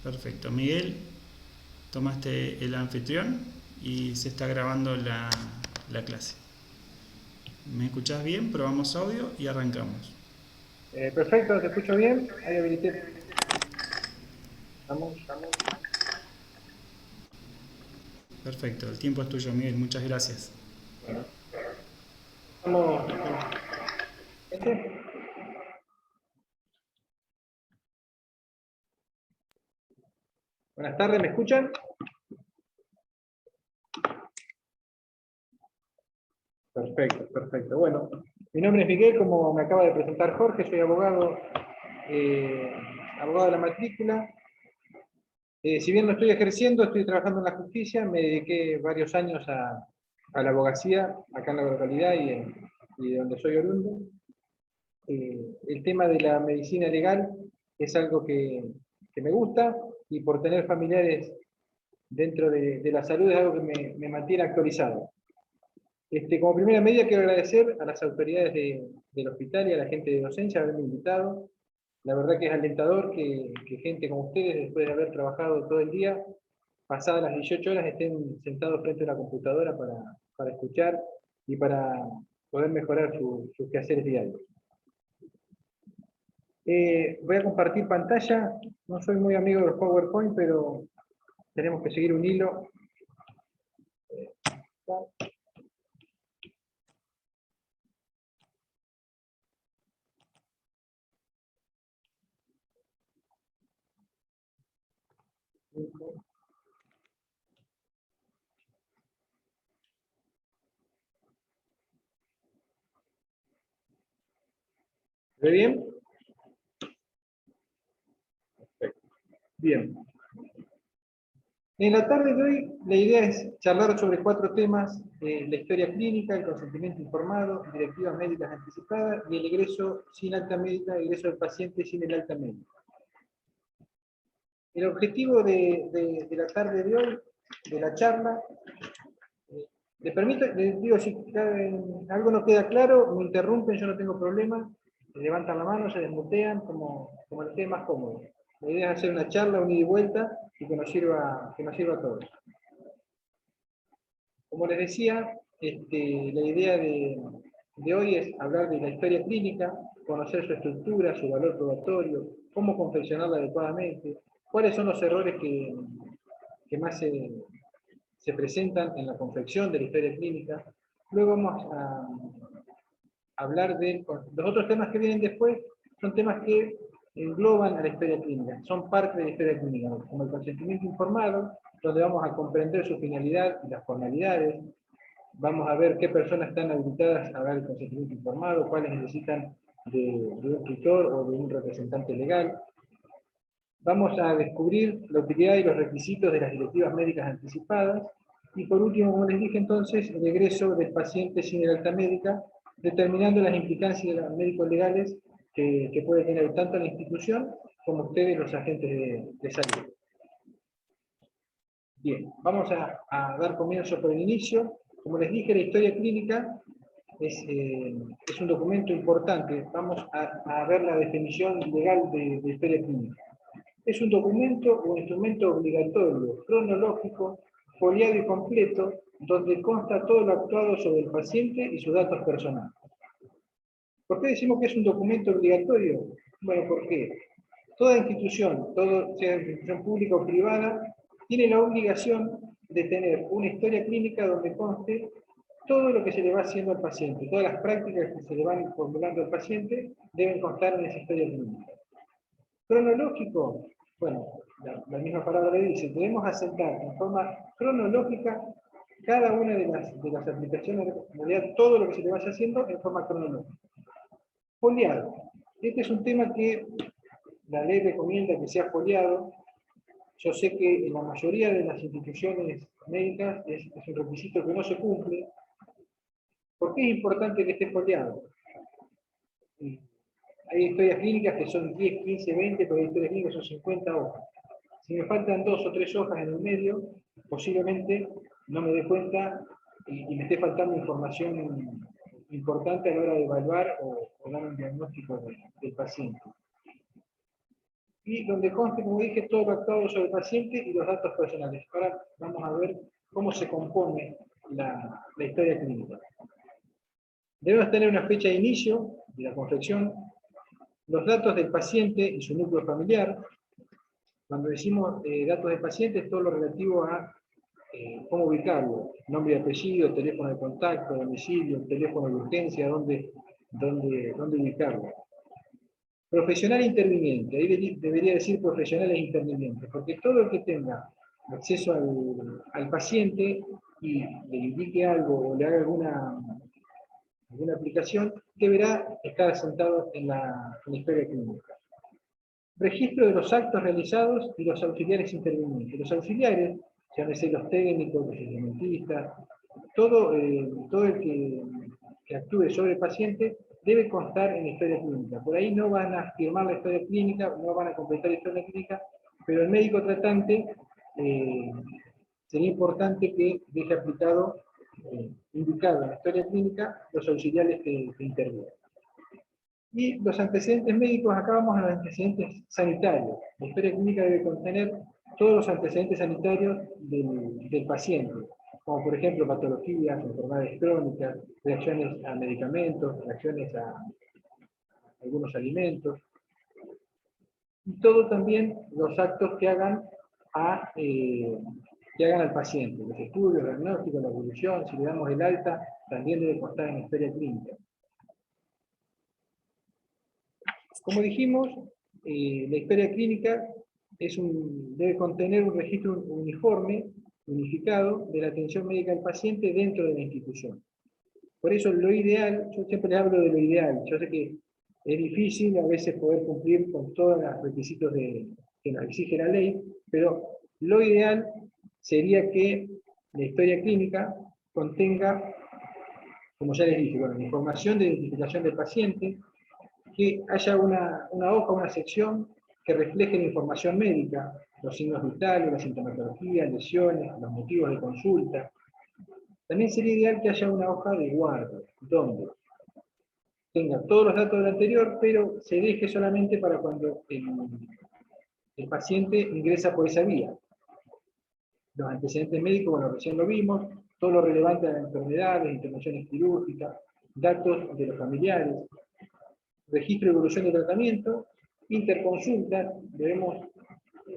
Perfecto. Miguel, tomaste el anfitrión y se está grabando la clase. ¿Me escuchás bien? Probamos audio y arrancamos. Perfecto, te escucho bien. Ahí habilité. Vamos. Perfecto, el tiempo es tuyo, Miguel. Muchas gracias. Bueno. Vamos. Buenas tardes, ¿me escuchan? Perfecto. Bueno, mi nombre es Miguel, como me acaba de presentar Jorge, soy abogado, abogado de la matrícula. Si bien no estoy ejerciendo, estoy trabajando en la justicia, me dediqué varios años a la abogacía, acá en la localidad y de donde soy oriundo. El tema de la medicina legal es algo que me gusta, y por tener familiares dentro de la salud es algo que me mantiene actualizado. Como primera medida quiero agradecer a las autoridades del hospital y a la gente de docencia haberme invitado. La verdad que es alentador que gente como ustedes, después de haber trabajado todo el día, pasadas las 18 horas, estén sentados frente a una computadora para escuchar y para poder mejorar sus quehaceres diarios. Voy a compartir pantalla. No soy muy amigo de los PowerPoint, pero tenemos que seguir un hilo. ¿Ve bien? Perfecto. Bien. En la tarde de hoy, la idea es charlar sobre 4 temas: la historia clínica, el consentimiento informado, directivas médicas anticipadas y el egreso sin alta médica, el egreso del paciente sin el alta médica. El objetivo de la tarde de hoy, de la charla, les digo, si algo no queda claro, me interrumpen, yo no tengo problema, levantan la mano, se desmutean, como les quede más cómodo. La idea es hacer una charla, un ida y vuelta, y que nos sirva a todos. Como les decía, la idea de hoy es hablar de la historia clínica, conocer su estructura, su valor probatorio, cómo confeccionarla adecuadamente, cuáles son los errores que más se presentan en la confección de la historia clínica. Luego vamos a hablar de los otros temas que vienen después. Son temas que engloban a la historia clínica, son parte de la historia clínica, como el consentimiento informado, donde vamos a comprender su finalidad y las formalidades. Vamos a ver qué personas están habilitadas a dar el consentimiento informado, cuáles necesitan de un tutor o de un representante legal. Vamos a descubrir la utilidad y los requisitos de las directivas médicas anticipadas. Y por último, como les dije entonces, el egreso del paciente sin el alta médica, determinando las implicancias de los médicos legales que puede tener tanto la institución como ustedes, los agentes de salud. Bien, vamos a dar comienzo por el inicio. Como les dije, la historia clínica es un documento importante. Vamos a ver la definición legal de historia clínica. Es un documento o un instrumento obligatorio, cronológico, foliado y completo, donde consta todo lo actuado sobre el paciente y sus datos personales. ¿Por qué decimos que es un documento obligatorio? Bueno, porque toda institución, sea institución pública o privada, tiene la obligación de tener una historia clínica donde conste todo lo que se le va haciendo al paciente, todas las prácticas que se le van formulando al paciente deben constar en esa historia clínica. Cronológico, bueno, la misma palabra le dice, debemos asentar en forma cronológica cada una de las aplicaciones, en realidad todo lo que se le vaya haciendo en forma cronológica. Foliado. Este es un tema que la ley recomienda que sea foliado. Yo sé que en la mayoría de las instituciones médicas es un requisito que no se cumple. ¿Por qué es importante que esté foliado? hay historias clínicas que son 10, 15, 20, pero hay historias clínicas que son 50 hojas. Si me faltan 2 o 3 hojas en el medio, posiblemente no me dé cuenta y me esté faltando información importante a la hora de evaluar o dar un diagnóstico del paciente. Y donde conste, como dije, todo lo actuado sobre el paciente y los datos personales. Ahora vamos a ver cómo se compone la historia clínica. Debemos tener una fecha de inicio de la confección, los datos del paciente y su núcleo familiar. Cuando decimos datos del paciente, es todo lo relativo a cómo ubicarlo: nombre y apellido, teléfono de contacto, domicilio, teléfono de urgencia, dónde ubicarlo. Profesional interviniente, ahí debería decir profesionales intervinientes, porque todo el que tenga acceso al paciente y le indique algo o le haga alguna aplicación, deberá estar asentado en la historia clínica. Registro de los actos realizados y los auxiliares intervinientes. Los auxiliares, llámese los técnicos, los instrumentistas, todo el que actúe sobre el paciente debe constar en la historia clínica. Por ahí no van a firmar la historia clínica, no van a completar la historia clínica, pero el médico tratante sería importante que deje aplicado, indicado en la historia clínica, los auxiliares que intervienen. Y los antecedentes médicos, acá vamos a los antecedentes sanitarios. La historia clínica debe contener todos los antecedentes sanitarios del paciente, como por ejemplo patologías, enfermedades crónicas, reacciones a medicamentos, reacciones a algunos alimentos, y todo también los actos que hagan al paciente, los estudios, el diagnóstico, la evolución. Si le damos el alta, también debe constar en la historia clínica. Como dijimos, la historia clínica debe contener un registro uniforme, unificado, de la atención médica del paciente dentro de la institución. Por eso lo ideal, yo siempre les hablo de lo ideal, yo sé que es difícil a veces poder cumplir con todos los requisitos que nos exige la ley, pero lo ideal sería que la historia clínica contenga, como ya les dije, bueno, información de identificación del paciente, que haya una hoja, una sección que refleje la información médica, los signos vitales, la sintomatología, lesiones, los motivos de consulta. También sería ideal que haya una hoja de guardia, donde tenga todos los datos del anterior, pero se deje solamente para cuando el paciente ingresa por esa vía. Los antecedentes médicos, bueno, recién lo vimos, todo lo relevante a las enfermedades, intervenciones quirúrgicas, datos de los familiares, registro de evolución de tratamiento, interconsulta.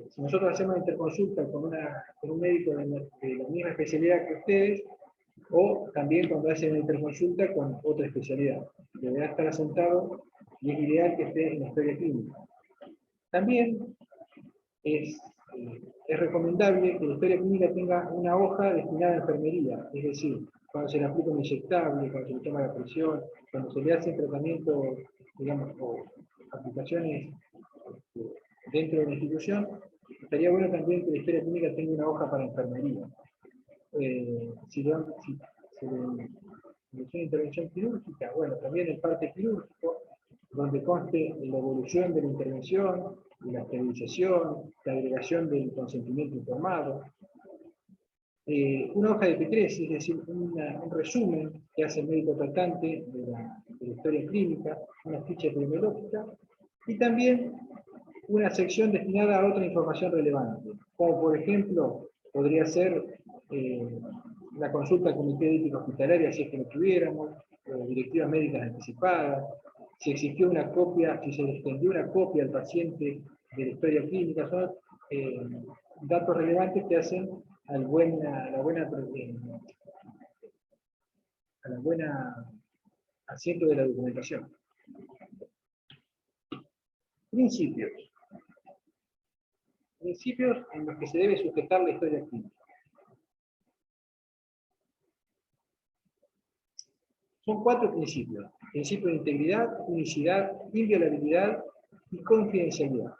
Si nosotros hacemos interconsulta con un médico de la misma especialidad que ustedes, o también cuando hacen una interconsulta con otra especialidad, deberá estar asentado y es ideal que esté en la historia clínica. También es recomendable que la historia clínica tenga una hoja destinada a enfermería, es decir, cuando se le aplica un inyectable, cuando se le toma la presión, cuando se le hace tratamiento, digamos, o aplicaciones dentro de la institución. Estaría bueno también que la historia clínica tenga una hoja para enfermería. Si le intervención quirúrgica, bueno, también el parte quirúrgico, donde conste la evolución de la intervención, la esterilización, la agregación del consentimiento informado. Una hoja de P3, es decir, un resumen que hace el médico tratante de la historia clínica, una ficha epidemiológica, y también una sección destinada a otra información relevante, como por ejemplo podría ser la consulta al Comité de Ética Hospitalaria, si es que lo tuviéramos, directivas médicas anticipadas, si existió una copia, si se le extendió una copia al paciente de la historia clínica. Son datos relevantes que hacen a la buena asiento de la documentación. Principios. Principios en los que se debe sujetar la historia clínica. Son 4 principios: principio de integridad, unicidad, inviolabilidad y confidencialidad.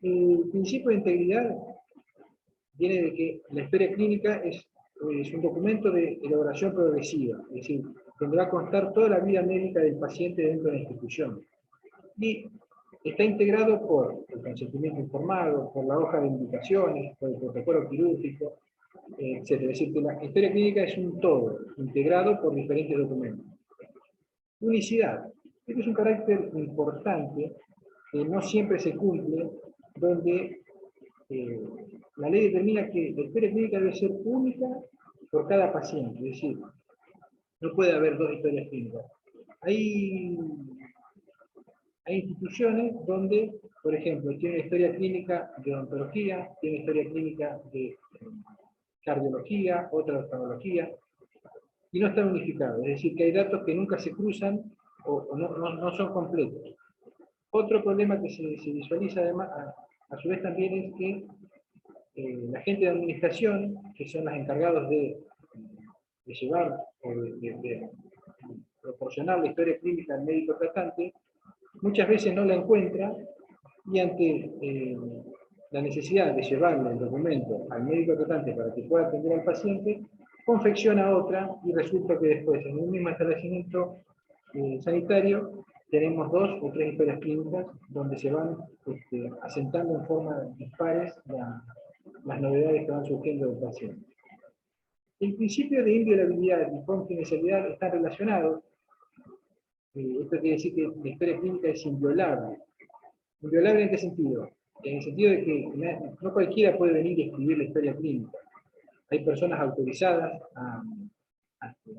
El principio de integridad viene de que la historia clínica es un documento de elaboración progresiva, es decir, donde va a constar toda la vida médica del paciente dentro de la institución. Y está integrado por el consentimiento informado, por la hoja de indicaciones, por el protocolo quirúrgico, etc. Es decir, que la historia clínica es un todo, integrado por diferentes documentos. Unicidad. Este es un carácter importante que no siempre se cumple, donde la ley determina que la historia clínica debe ser única por cada paciente, es decir, no puede haber dos historias clínicas. Hay instituciones donde, por ejemplo, tiene historia clínica de odontología, tiene historia clínica de cardiología, otra de oftalmología, y no están unificados, es decir, que hay datos que nunca se cruzan o no son completos. Otro problema que se visualiza además, a su vez también es que la gente de administración, que son los encargados de llevar o de proporcionar la historia clínica al médico tratante, muchas veces no la encuentra y ante la necesidad de llevarle el documento al médico tratante para que pueda atender al paciente, confecciona otra y resulta que después en un mismo establecimiento sanitario tenemos 2 o 3 historias clínicas donde se van asentando en forma dispares las novedades que van surgiendo del paciente. El principio de inviolabilidad y confidencialidad están relacionados. Esto quiere decir que la historia clínica es inviolable. ¿Inviolable en qué sentido? En el sentido de que no cualquiera puede venir y escribir la historia clínica. Hay personas autorizadas a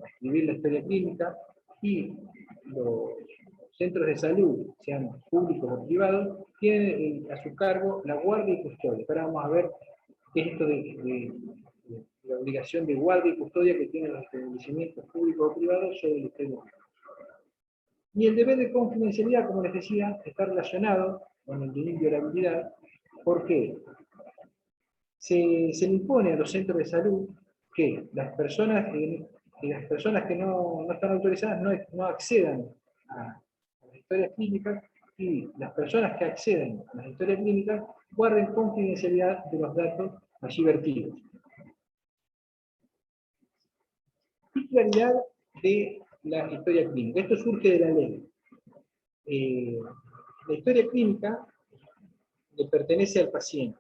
escribir la historia clínica y los centros de salud, sean públicos o privados, tienen a su cargo la guardia y custodia. Ahora vamos a ver qué es esto de la obligación de guardia y custodia que tienen los establecimientos públicos o privados sobre la historia clínica. Y el deber de confidencialidad, como les decía, está relacionado con el de inviolabilidad. ¿Por qué? Se le impone a los centros de salud que las personas que no están autorizadas no accedan a las historias clínicas, y las personas que acceden a las historias clínicas guarden confidencialidad de los datos allí vertidos. Titularidad de la historia clínica. Esto surge de la ley. La historia clínica le pertenece al paciente.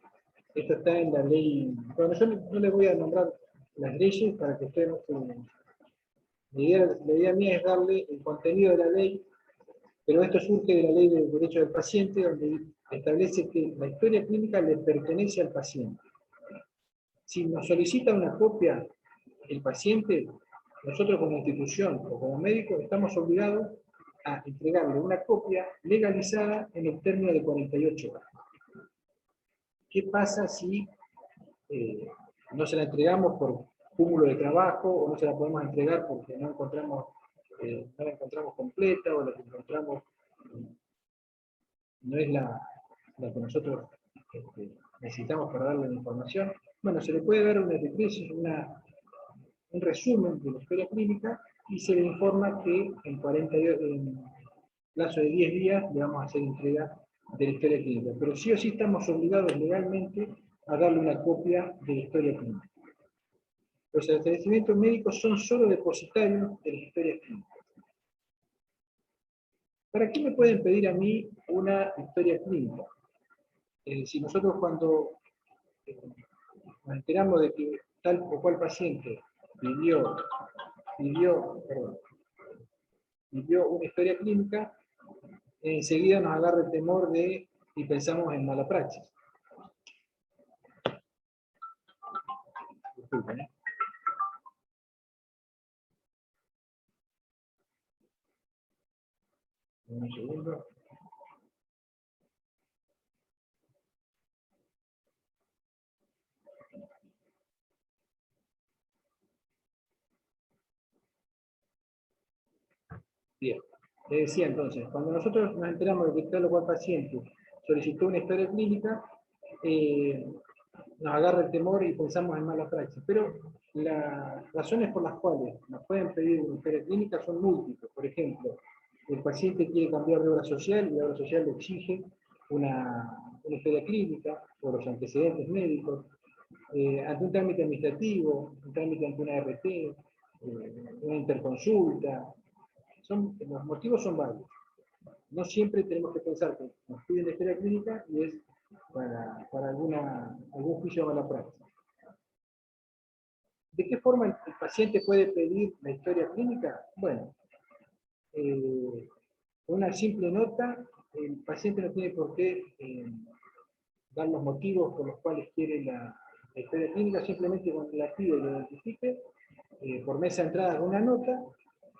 Esto está en la ley. Bueno, yo no les voy a nombrar las leyes para que ustedes la idea mía es darle el contenido de la ley, pero esto surge de la ley del derecho del paciente, donde establece que la historia clínica le pertenece al paciente. Si nos solicita una copia el paciente, nosotros como institución o como médico estamos obligados a entregarle una copia legalizada en el término de 48 horas. ¿Qué pasa si no se la entregamos por cúmulo de trabajo, o no se la podemos entregar porque no la encontramos completa, o la que encontramos no es la que nosotros necesitamos para darle la información? Bueno, se le puede dar un resumen de la historia clínica y se le informa que en plazo de 10 días le vamos a hacer entrega de la historia clínica. Pero sí o sí estamos obligados legalmente a darle una copia de la historia clínica. Los establecimientos médicos son solo depositarios de las historias clínicas. ¿Para qué me pueden pedir a mí una historia clínica? Si nosotros cuando nos enteramos de que tal o cual paciente pidió una historia clínica, enseguida nos agarra el temor y pensamos en mala praxis. Disculpen, ¿eh? Un segundo. Bien. Les decía entonces, cuando nosotros nos enteramos de que tal o cual paciente solicitó una historia clínica, nos agarra el temor y pensamos en mala praxis. Pero las razones por las cuales nos pueden pedir una historia clínica son múltiples. Por ejemplo, el paciente quiere cambiar de obra social y la obra social le exige una historia clínica por los antecedentes médicos, ante un trámite administrativo, un trámite ante una RT, una interconsulta. Los motivos son varios. no siempre tenemos que pensar que nos piden la historia clínica y es para algún juicio de mala práctica. ¿De qué forma el paciente puede pedir la historia clínica? Bueno, con una simple nota, el paciente no tiene por qué dar los motivos por los cuales quiere la historia clínica, simplemente cuando la pide y lo identifique, por mesa de entrada con una nota,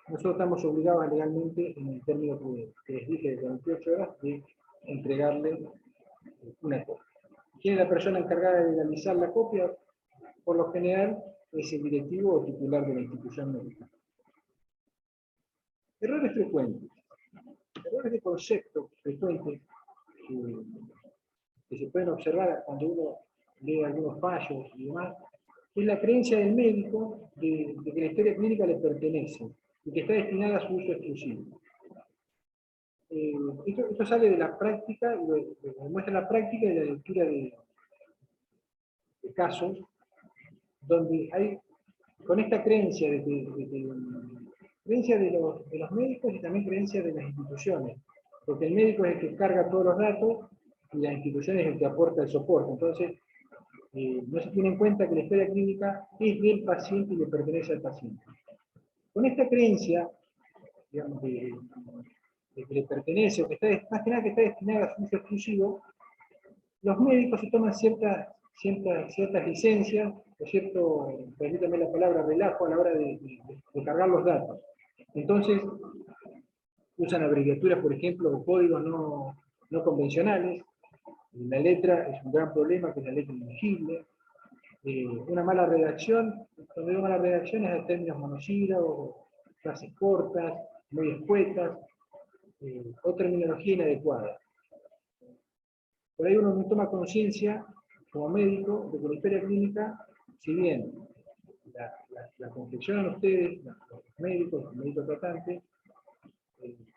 nosotros estamos obligados legalmente, en el término que les dije de 48 horas, de entregarle una copia. ¿Quién es la persona encargada de realizar la copia? Por lo general, es el directivo o titular de la institución médica. Errores frecuentes. Errores de concepto frecuentes que se pueden observar cuando uno lee algunos fallos y demás, es la creencia del médico de que la historia clínica le pertenece y que está destinada a su uso exclusivo. Esto sale de la práctica, demuestra la práctica y la lectura de casos donde hay, con esta creencia creencia de los médicos y también creencia de las instituciones, porque el médico es el que carga todos los datos y la institución es el que aporta el soporte. Entonces, no se tiene en cuenta que la historia clínica es del paciente y le pertenece al paciente. Con esta creencia, digamos, de que le pertenece, o que está, más que nada que está destinada a su uso exclusivo, los médicos se toman ciertas licencias, o cierto, permítame la palabra, relajo a la hora de cargar los datos. Entonces, usan abreviaturas, por ejemplo, o códigos no convencionales. La letra es un gran problema, que es la letra ilegible. Una mala redacción, cuando digo mala redacción es de términos monosílabos, frases cortas, muy escuetas, o terminología inadecuada. Por ahí uno no toma conciencia, como médico, de que la historia clínica, si bien la confeccionan ustedes, los médicos, los médicos tratantes,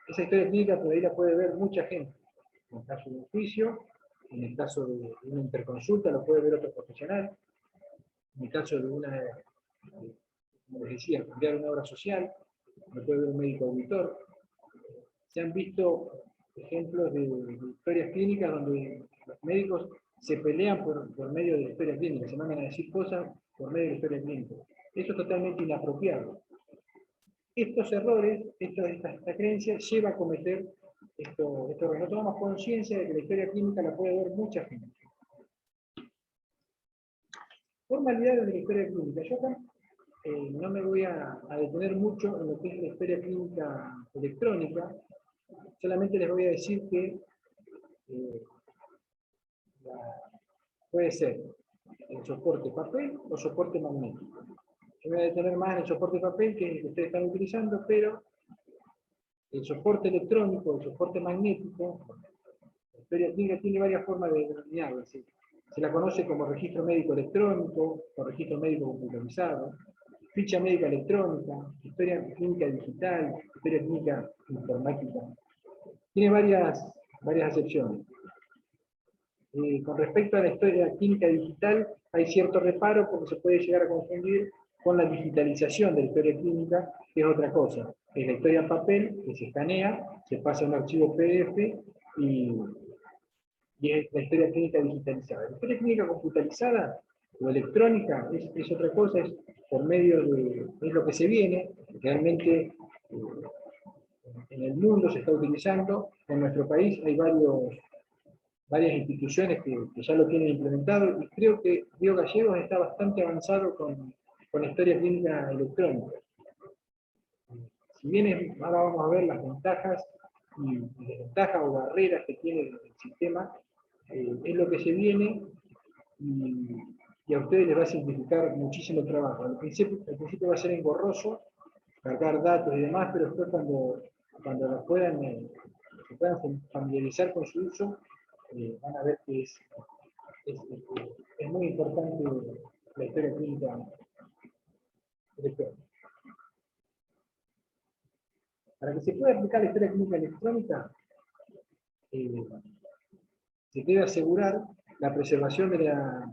esa historia clínica por ahí la puede ver mucha gente. En el caso de un juicio, en el caso de una interconsulta, lo puede ver otro profesional. En el caso de como les decía, cambiar una obra social, lo puede ver un médico auditor. Se han visto ejemplos de historias clínicas donde los médicos se pelean por medio de la historia clínica, se mandan a decir cosas por medio de la historia clínica. Eso es totalmente inapropiado. Estos errores, esta creencia, lleva a cometer esto. No tomamos conciencia de que la historia clínica la puede ver mucha gente. Formalidades de la historia clínica. Yo acá no me voy a detener mucho en lo que es la historia clínica electrónica, solamente les voy a decir que puede ser el soporte papel o soporte magnético. Yo me voy a detener más en el soporte papel, que es el que ustedes están utilizando, pero el soporte electrónico, el soporte magnético, la historia clínica tiene varias formas de denominarlo. ¿Sí? Se la conoce como registro médico electrónico, o registro médico computarizado, ficha médica electrónica, historia clínica digital, historia clínica informática. Tiene varias acepciones. Con respecto a la historia clínica digital, hay cierto reparo porque se puede llegar a confundir con la digitalización de la historia clínica, que es otra cosa. Es la historia en papel, que se escanea, se pasa a un archivo PDF y es la historia clínica digitalizada. La historia clínica computarizada o electrónica es otra cosa, es por medio de, es lo que se viene, realmente en el mundo se está utilizando, en nuestro país hay varias instituciones que ya lo tienen implementado, y creo que Río Gallegos está bastante avanzado con la historia clínica electrónica. Si bien ahora vamos a ver las ventajas y desventajas o barreras que tiene el sistema, es lo que se viene y a ustedes les va a simplificar muchísimo el trabajo. Al principio va a ser engorroso, cargar datos y demás, pero después cuando se puedan familiarizar con su uso, van a ver que es muy importante la historia clínica electrónica. Para que se pueda aplicar la historia clínica electrónica, se debe asegurar la preservación de la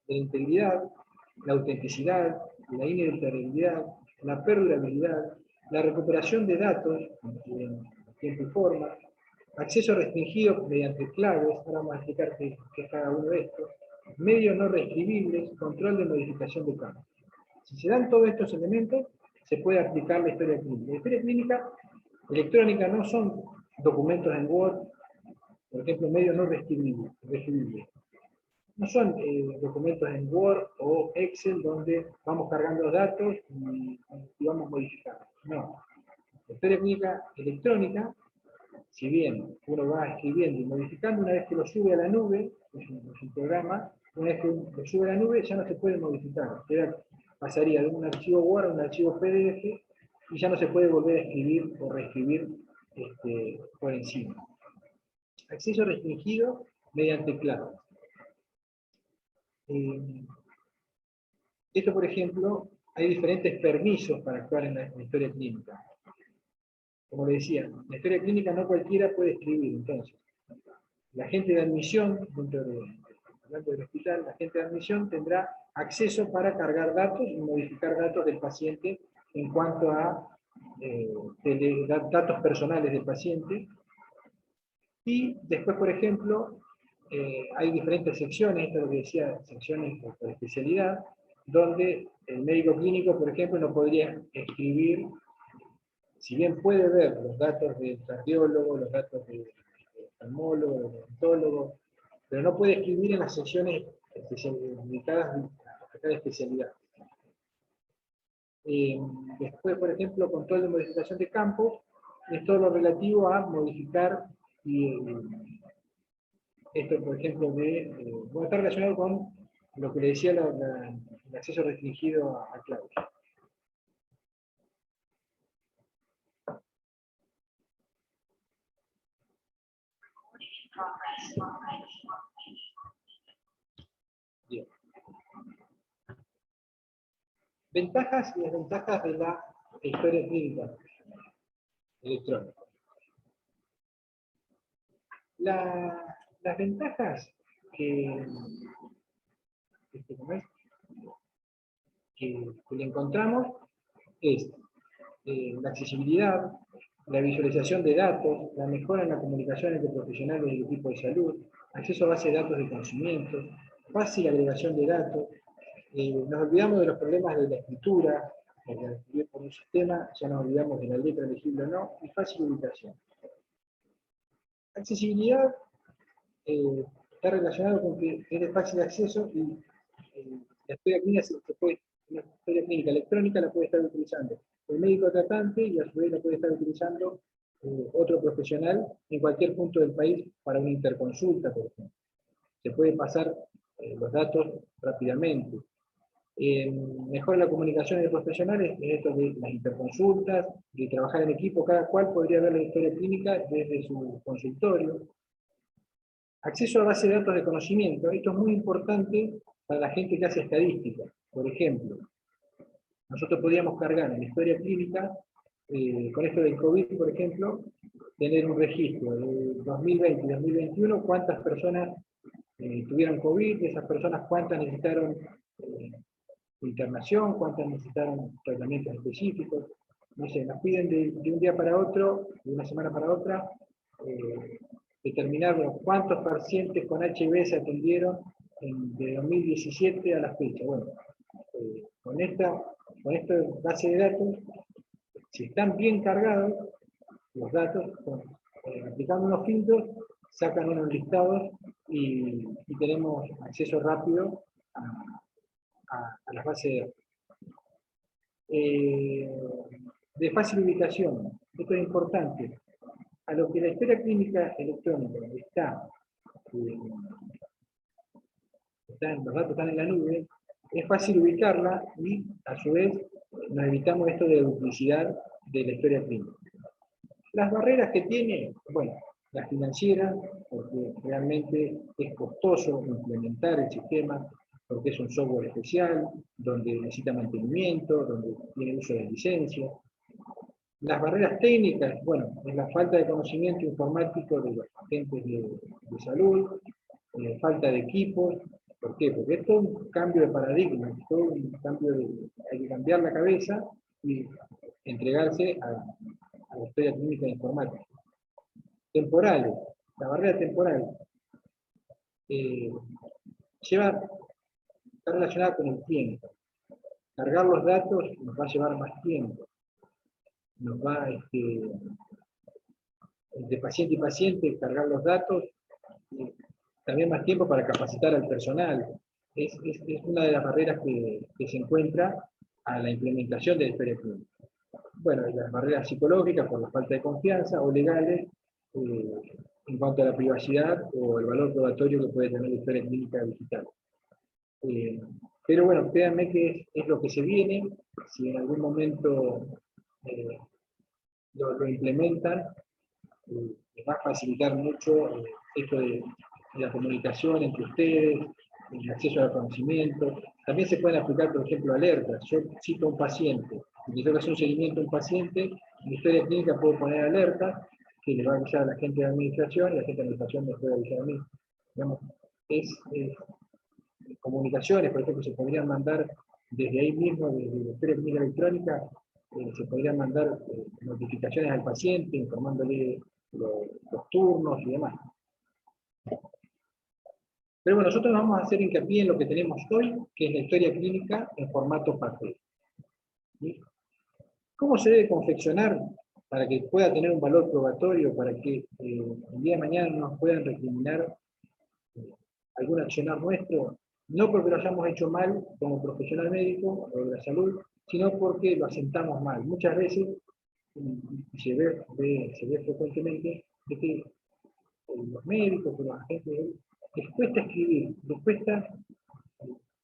integridad, la autenticidad, la ineditabilidad, la perdurabilidad, la recuperación de datos en tiempo y forma, Acceso restringido mediante claves, ahora vamos a explicar qué es cada uno de estos. Medios no reescribibles, control de modificación de campos. Si se dan todos estos elementos, se puede aplicar la historia clínica. La historia clínica electrónica no son documentos en Word, por ejemplo, medios no reescribibles. No son documentos en Word o Excel donde vamos cargando los datos y vamos modificando. No. La historia clínica electrónica, si bien uno va escribiendo y modificando, una vez que lo sube a la nube, es un programa, una vez que lo sube a la nube ya no se puede modificar. Pasaría de un archivo Word a un archivo PDF y ya no se puede volver a escribir o reescribir por encima. Acceso restringido mediante claves. Esto, por ejemplo, hay diferentes permisos para actuar en la historia clínica. Como le decía, en la historia clínica no cualquiera puede escribir, entonces. La gente de admisión, hablando del hospital, la gente de admisión tendrá acceso para cargar datos y modificar datos del paciente en cuanto a datos personales del paciente. Y después, por ejemplo, hay diferentes secciones, esto es lo que decía, secciones por especialidad, donde el médico clínico, por ejemplo, no podría escribir, si bien puede ver los datos del cardiólogo, los datos del oftalmólogo, del odontólogo, pero no puede escribir en las secciones dedicadas a cada especialidad. Después, por ejemplo, control de modificación de campos, es todo lo relativo a modificar esto, por ejemplo, va a estar relacionado con lo que le decía el acceso restringido a claves. Bien. Ventajas y desventajas de la historia clínica electrónica. Las ventajas que le encontramos es la accesibilidad, la visualización de datos, la mejora en la comunicación entre profesionales del equipo de salud, acceso a base de datos de conocimiento, fácil agregación de datos. Nos olvidamos de los problemas de la escritura, de escribir por un sistema, ya nos olvidamos de la letra legible o no, y fácil ubicación. Accesibilidad está relacionado con que es de fácil acceso y la historia clínica electrónica la puede estar utilizando el médico tratante y a su vez la puede estar utilizando otro profesional en cualquier punto del país para una interconsulta, por ejemplo. Se puede pasar los datos rápidamente. Mejora la comunicación entre profesionales en esto de las interconsultas, de trabajar en equipo, cada cual podría ver la historia clínica desde su consultorio. Acceso a base de datos de conocimiento, esto es muy importante para la gente que hace estadística. Por ejemplo, nosotros podríamos cargar en la historia clínica, con esto del COVID, por ejemplo, tener un registro de 2020 y 2021, cuántas personas tuvieron COVID, de esas personas cuántas necesitaron internación, cuántas necesitaron tratamientos específicos. No sé, nos piden de un día para otro, de una semana para otra, determinar cuántos pacientes con HIV se atendieron de 2017 a la fecha. Bueno, con esta base de datos, si están bien cargados, los datos, aplicando unos filtros, sacan unos listados y tenemos acceso rápido a las bases de datos. De fácil ubicación, esto es importante. A lo que la historia clínica electrónica los datos están en la nube, es fácil ubicarla y a su vez nos evitamos esto de duplicidad de la historia clínica. Las barreras que tiene, bueno, las financieras, porque realmente es costoso implementar el sistema, porque es un software especial, donde necesita mantenimiento, donde tiene uso de licencia. Las barreras técnicas, bueno, es la falta de conocimiento informático de los agentes de salud, falta de equipos. ¿Por qué? Porque esto es un cambio de paradigma, hay que cambiar la cabeza y entregarse a la historia clínica informática. temporales, la barrera temporal, está relacionada con el tiempo. Cargar los datos nos va a llevar más tiempo. Nos va, de paciente y paciente, cargar los datos, también más tiempo para capacitar al personal. Es una de las barreras que se encuentra a la implementación de la historia clínica. Bueno, las barreras psicológicas por la falta de confianza o legales en cuanto a la privacidad o el valor probatorio que puede tener la historia clínica digital. Pero bueno, créanme que es lo que se viene. Si en algún momento lo implementan, les va a facilitar mucho esto de la comunicación entre ustedes, el acceso al conocimiento. También se pueden aplicar, por ejemplo, alertas. Yo cito a un paciente, y tengo que hacer un seguimiento a un paciente, en la historia clínica puedo poner alertas que le va a avisar a la gente de administración, y la gente de administración me puede avisar a mí. Digamos, comunicaciones, por ejemplo, se podrían mandar desde ahí mismo, desde la historia clínica electrónica, se podrían mandar notificaciones al paciente, informándole los turnos y demás. Pero bueno, nosotros vamos a hacer hincapié en lo que tenemos hoy, que es la historia clínica en formato papel. ¿Sí? ¿Cómo se debe confeccionar para que pueda tener un valor probatorio, para que el día de mañana no nos puedan recriminar algún accionar nuestro? No porque lo hayamos hecho mal como profesional médico o de la salud, sino porque lo asentamos mal. Muchas veces se ve frecuentemente de que los médicos o los agentes les cuesta escribir, les cuesta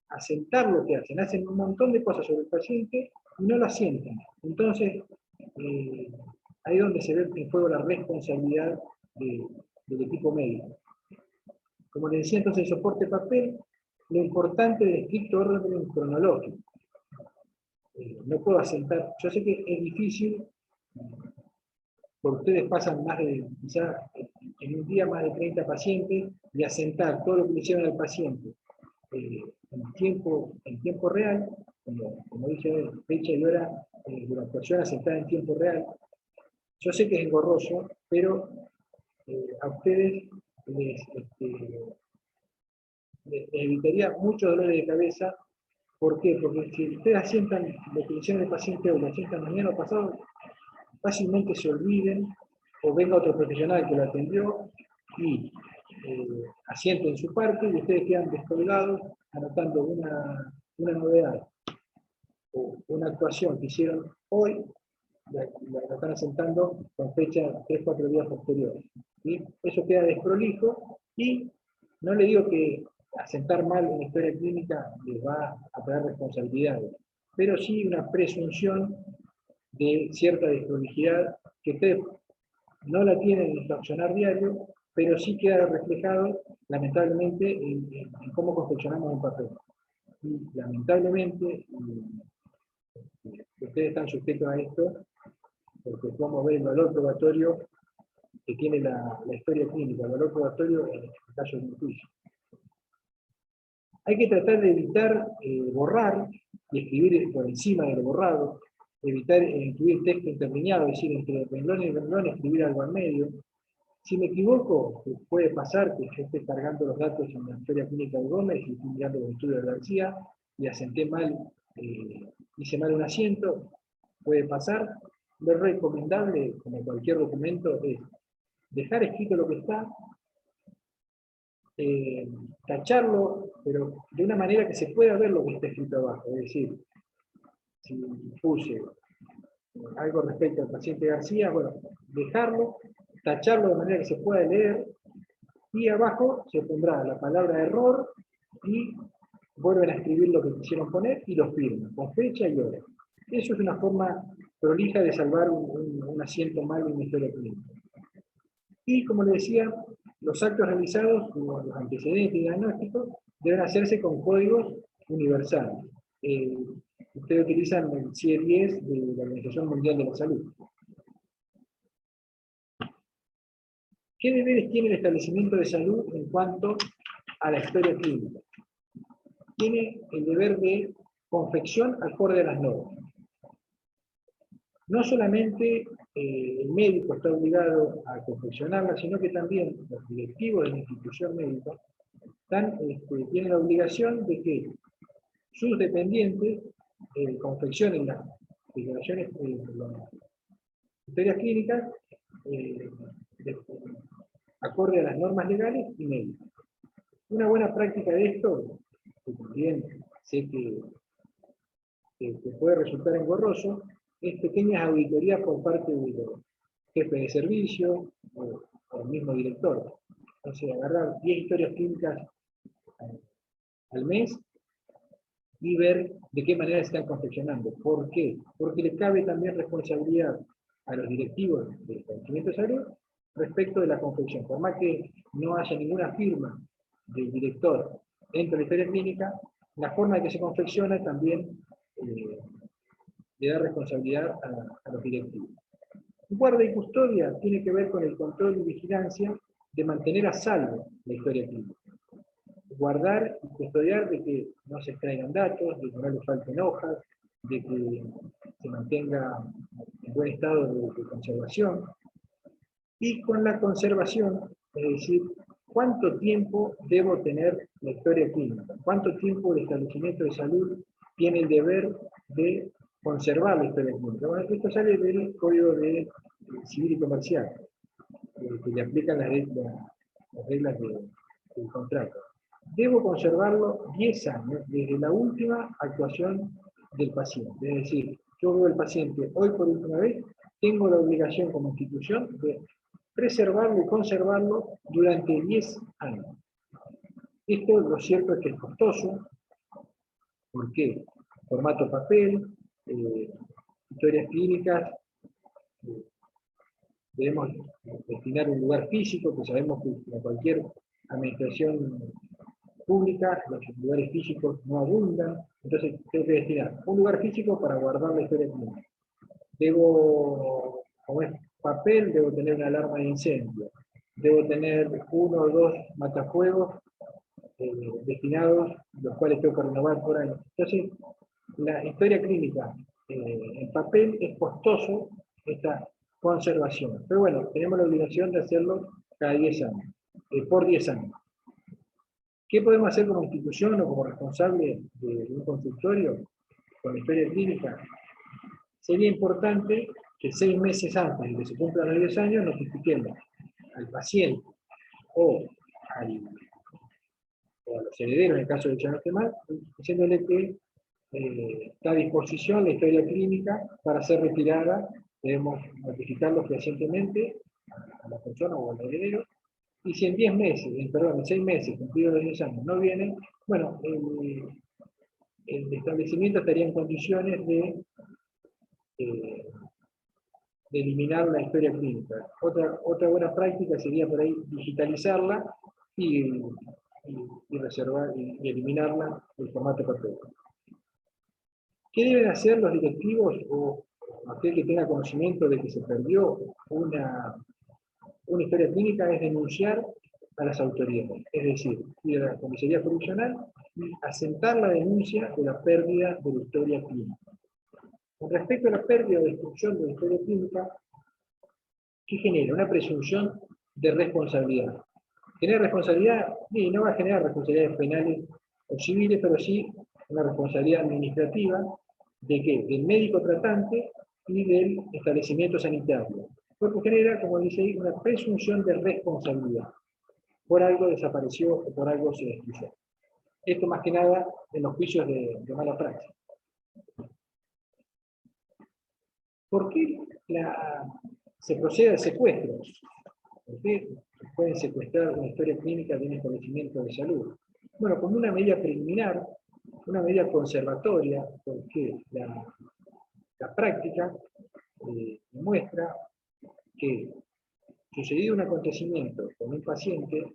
asentar lo que hacen un montón de cosas sobre el paciente y no lo asientan. Entonces, ahí es donde se ve en juego la responsabilidad del equipo médico. Como les decía entonces, el soporte papel, lo importante del estricto orden cronológico. No puedo asentar, yo sé que es difícil, porque ustedes pasan más de, quizá en un día más de 30 pacientes, y asentar todo lo que le hicieron al paciente en tiempo real, como dije, fecha y hora de la actuación asentada en tiempo real. Yo sé que es engorroso, pero a ustedes les evitaría muchos dolores de cabeza. ¿Por qué? Porque si ustedes asientan lo que le hicieron al paciente o lo asientan mañana o pasado, fácilmente se olviden, o venga otro profesional que lo atendió y asiente en su parte, y ustedes quedan descolgados anotando una novedad o una actuación que hicieron hoy, la están asentando con fecha 3-4 días posteriores. ¿Sí? Eso queda desprolijo, y no le digo que asentar mal en la historia clínica les va a traer responsabilidades, pero sí una presunción de cierta desprolijidad que ustedes no la tienen en su accionar diario, pero sí queda reflejado, lamentablemente, en cómo confeccionamos un papel. Y lamentablemente, ustedes están sujetos a esto, porque podemos ver el valor probatorio que tiene la historia clínica, el valor probatorio en el caso de un juicio. Hay que tratar de evitar borrar y escribir por encima del borrado, evitar incluir texto interlineado, es decir, entre renglón y renglón escribir algo al medio. Si me equivoco, puede pasar que yo esté cargando los datos en la historia clínica de Gómez y estoy mirando los estudios de García y asenté mal, hice mal un asiento, puede pasar. Lo recomendable, como cualquier documento, es dejar escrito lo que está, tacharlo, pero de una manera que se pueda ver lo que está escrito abajo. Es decir, si puse algo respecto al paciente García, bueno, dejarlo, tacharlo de manera que se pueda leer, y abajo se pondrá la palabra error y vuelven a escribir lo que quisieron poner y lo firman, con fecha y hora. Eso es una forma prolija de salvar un asiento mal en una historia clínica. Y como les decía, los actos realizados, como los antecedentes y diagnósticos, deben hacerse con códigos universales. Ustedes utilizan el CIE-10 de la Organización Mundial de la Salud. ¿Qué deberes tiene el establecimiento de salud en cuanto a la historia clínica? Tiene el deber de confección acorde a las normas. no solamente el médico está obligado a confeccionarla, sino que también los directivos de la institución médica tienen la obligación de que sus dependientes confeccionen las declaraciones, las historias clínicas, acorde a las normas legales y médicas. Una buena práctica de esto, que también sé que puede resultar engorroso, es pequeñas auditorías por parte de los jefes de servicio o el mismo director. Entonces, agarrar 10 historias clínicas al mes y ver de qué manera se están confeccionando. ¿Por qué? Porque le cabe también responsabilidad a los directivos del establecimiento de salud respecto de la confección. Por más que no haya ninguna firma del director dentro de la historia clínica, la forma en que se confecciona también le da responsabilidad a los directivos. Guarda y custodia tiene que ver con el control y vigilancia de mantener a salvo la historia clínica. Guardar y custodiar de que no se extraigan datos, de que no le falten hojas, de que se mantenga en buen estado de conservación. Y con la conservación, es decir, ¿cuánto tiempo debo tener la historia clínica? ¿Cuánto tiempo el establecimiento de salud tiene el deber de conservar la historia clínica? Bueno, esto sale del Código Civil y Comercial, que le aplican las reglas del contrato. Debo conservarlo 10 años desde la última actuación del paciente. Es decir, yo veo al paciente hoy por última vez, tengo la obligación como institución de preservarlo y conservarlo durante 10 años. Esto lo cierto es que es costoso. ¿Por qué? Formato papel, historias clínicas, debemos destinar un lugar físico, que sabemos que en cualquier administración pública los lugares físicos no abundan, entonces tengo que destinar un lugar físico para guardar la historia clínica. Debo, como es papel, debo tener una alarma de incendio, debo tener 1 o 2 matafuegos destinados, los cuales tengo que renovar por año. Entonces, la historia clínica en papel es costoso esta conservación. Pero bueno, tenemos la obligación de hacerlo cada 10 años, por 10 años. ¿Qué podemos hacer como institución o como responsable de un consultorio con la historia clínica? Sería importante que 6 meses antes de que se cumplan los 10 años notifiquemos al paciente o a los herederos, en el caso de que ya no esté mal, diciéndole que está a disposición la historia clínica para ser retirada. Debemos notificarlo fehacientemente a la persona o al heredero. Y si en 10 meses, perdón, en 6 meses, cumplidos los 10 años, no vienen, bueno, el establecimiento estaría en condiciones de eliminar la historia clínica. Otra buena práctica sería por ahí digitalizarla y reservar y eliminarla del formato papel. ¿Qué deben hacer los directivos o aquel que tenga conocimiento de que se perdió una historia clínica? Es denunciar a las autoridades, es decir, ir a la comisaría jurisdiccional y asentar la denuncia de la pérdida de la historia clínica. Con respecto a la pérdida o destrucción de la historia clínica, ¿qué genera? Una presunción de responsabilidad. ¿Genera responsabilidad? Sí, no va a generar responsabilidades penales o civiles, pero sí una responsabilidad administrativa de qué? Del médico tratante y del establecimiento sanitario. Porque genera, como dice ahí, una presunción de responsabilidad. Por algo desapareció o por algo se destruyó. Esto más que nada en los juicios de mala praxis. ¿Por qué se procede a secuestros? ¿Por qué pueden secuestrar una historia clínica de un establecimiento de salud? Bueno, como una medida preliminar, una medida conservatoria, porque la práctica demuestra que, sucedido un acontecimiento con un paciente,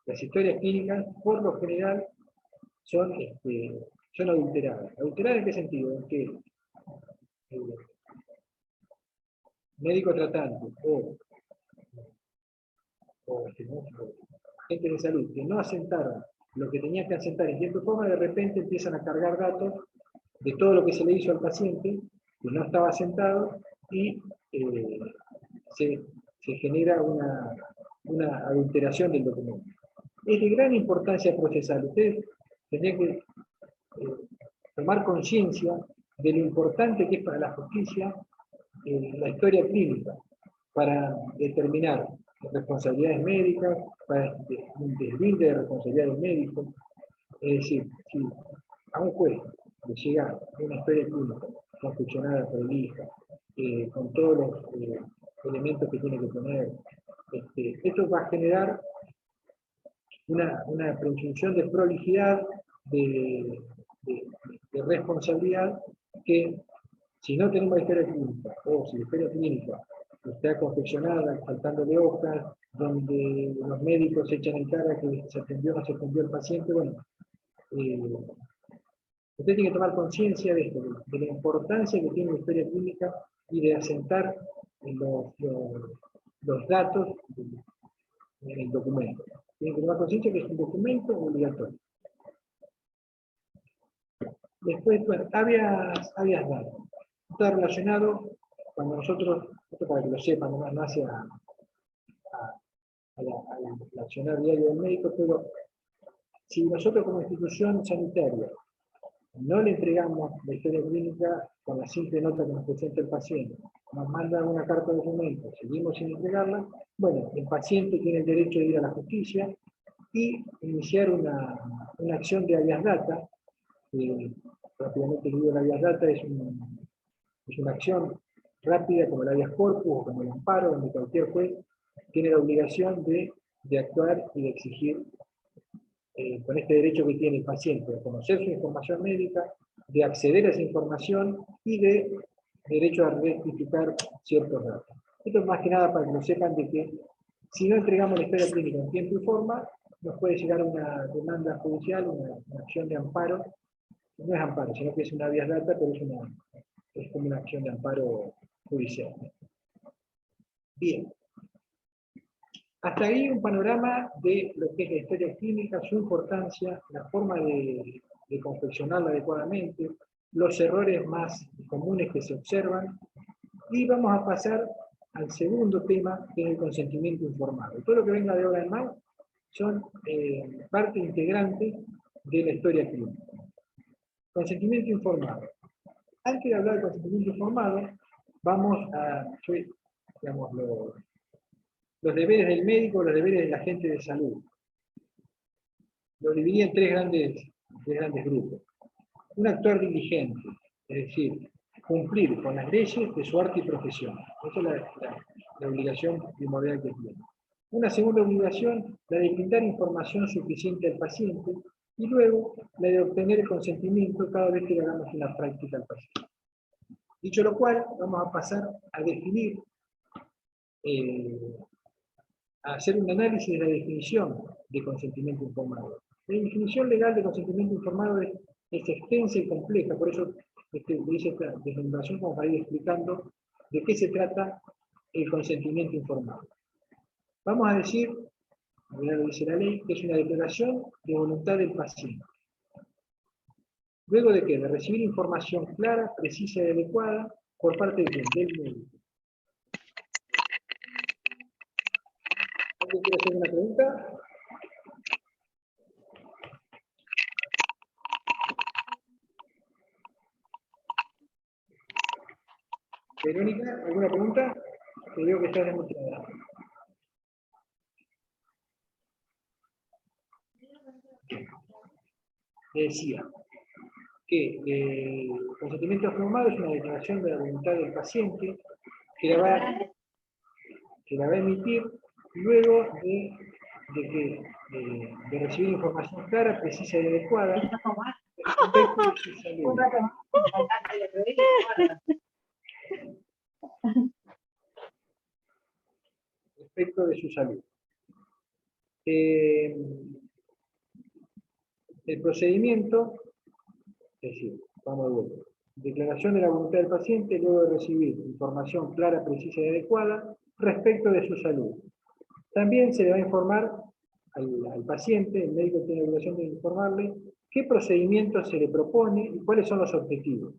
las historias clínicas, por lo general, son adulteradas. ¿Adulteradas en qué sentido? En que médico tratante o agentes de salud que no asentaron lo que tenían que asentar en tiempo y forma, de repente empiezan a cargar datos de todo lo que se le hizo al paciente que no estaba sentado y se genera una adulteración del documento. Es de gran importancia procesal. Ustedes tendrían que tomar conciencia de lo importante que es para la justicia la historia clínica, para determinar responsabilidades médicas, para un deslinde de responsabilidades médicas. Es decir, si a un juez le llega una historia clínica confeccionada por el IJA, con todos los elementos que tiene que poner, esto va a generar una presunción de prolijidad, de responsabilidad, que si no tenemos la historia clínica, o si la historia clínica está confeccionada, faltándole hojas, donde los médicos echan en cara que se atendió o no se atendió el paciente, bueno, usted tiene que tomar conciencia de esto, de la importancia que tiene la historia clínica y de asentar los datos en el documento. Tiene que tomar conciencia que es un documento obligatorio. Después, bueno, habeas datos. Está relacionado, cuando nosotros, esto para que lo sepan, no hace al accionar diario del médico, pero si nosotros como institución sanitaria no le entregamos la historia clínica con la simple nota que nos presenta el paciente, nos manda una carta de documento, seguimos sin entregarla, bueno, el paciente tiene el derecho de ir a la justicia y iniciar una acción de habeas data. Rápidamente digo, la habeas data es una acción rápida como el habeas corpus o como el amparo, donde cualquier juez tiene la obligación de actuar y de exigir con este derecho que tiene el paciente, de conocer su información médica, de acceder a esa información y de derecho a rectificar ciertos datos. Esto es más que nada para que lo sepan de que si no entregamos la historia clínica en tiempo y forma, nos puede llegar una demanda judicial, una acción de amparo. No es amparo, sino que es una habeas data, pero es como una acción de amparo judicial. Bien. Hasta ahí un panorama de lo que es la historia clínica, su importancia, la forma de confeccionarla adecuadamente, los errores más comunes que se observan, y vamos a pasar al segundo tema, que es el consentimiento informado. Todo lo que venga de ahora en más son parte integrante de la historia clínica. Consentimiento informado. Antes de hablar de consentimiento informado, vamos a, digamos, los deberes del médico, los deberes del agente de salud. Lo dividí en tres grandes grupos. Un actuar diligente, es decir, cumplir con las leyes de su arte y profesión. Esa es la obligación primordial que tiene. Una segunda obligación, la de brindar información suficiente al paciente, y luego la de obtener el consentimiento cada vez que le hagamos una práctica al paciente. Dicho lo cual, vamos a pasar a definir, a hacer un análisis de la definición de consentimiento informado. La definición legal de consentimiento informado es extensa y compleja, por eso hice esta desmembración como para ir explicando de qué se trata el consentimiento informado. Vamos a decir, ya lo dice la ley, que es una declaración de voluntad del paciente. ¿Luego de qué? De recibir información clara, precisa y adecuada por parte del médico. ¿Alguien quiere hacer una pregunta? Verónica, ¿alguna pregunta? Te digo que estás demostrada. Le decía que el consentimiento informado es una declaración de la voluntad del paciente que la va a emitir luego de recibir información clara, precisa y adecuada respecto de su salud. Respecto de su salud. El procedimiento, es decir, vamos de vuelta. Declaración de la voluntad del paciente luego de recibir información clara, precisa y adecuada respecto de su salud. También se le va a informar al paciente, el médico tiene la obligación de informarle qué procedimiento se le propone y cuáles son los objetivos.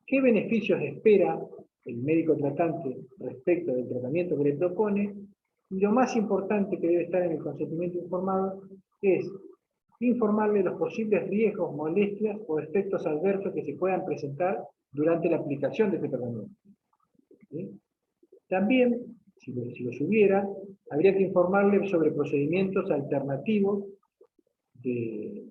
qué beneficios espera el médico tratante respecto del tratamiento que le propone, y lo más importante que debe estar en el consentimiento informado es informarle los posibles riesgos, molestias o efectos adversos que se puedan presentar durante la aplicación de este tratamiento. ¿Sí? También, si los hubiera, habría que informarle sobre procedimientos alternativos de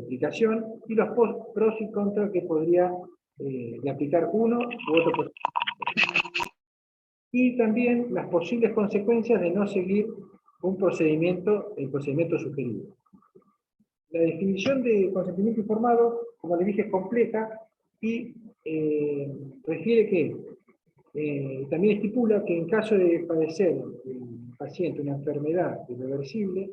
aplicación y los pros y contras que podría de aplicar uno u otro procedimiento. Y también las posibles consecuencias de no seguir un procedimiento, el procedimiento sugerido. La definición de consentimiento informado, como les dije, es compleja y refiere que también estipula que en caso de padecer el paciente una enfermedad irreversible,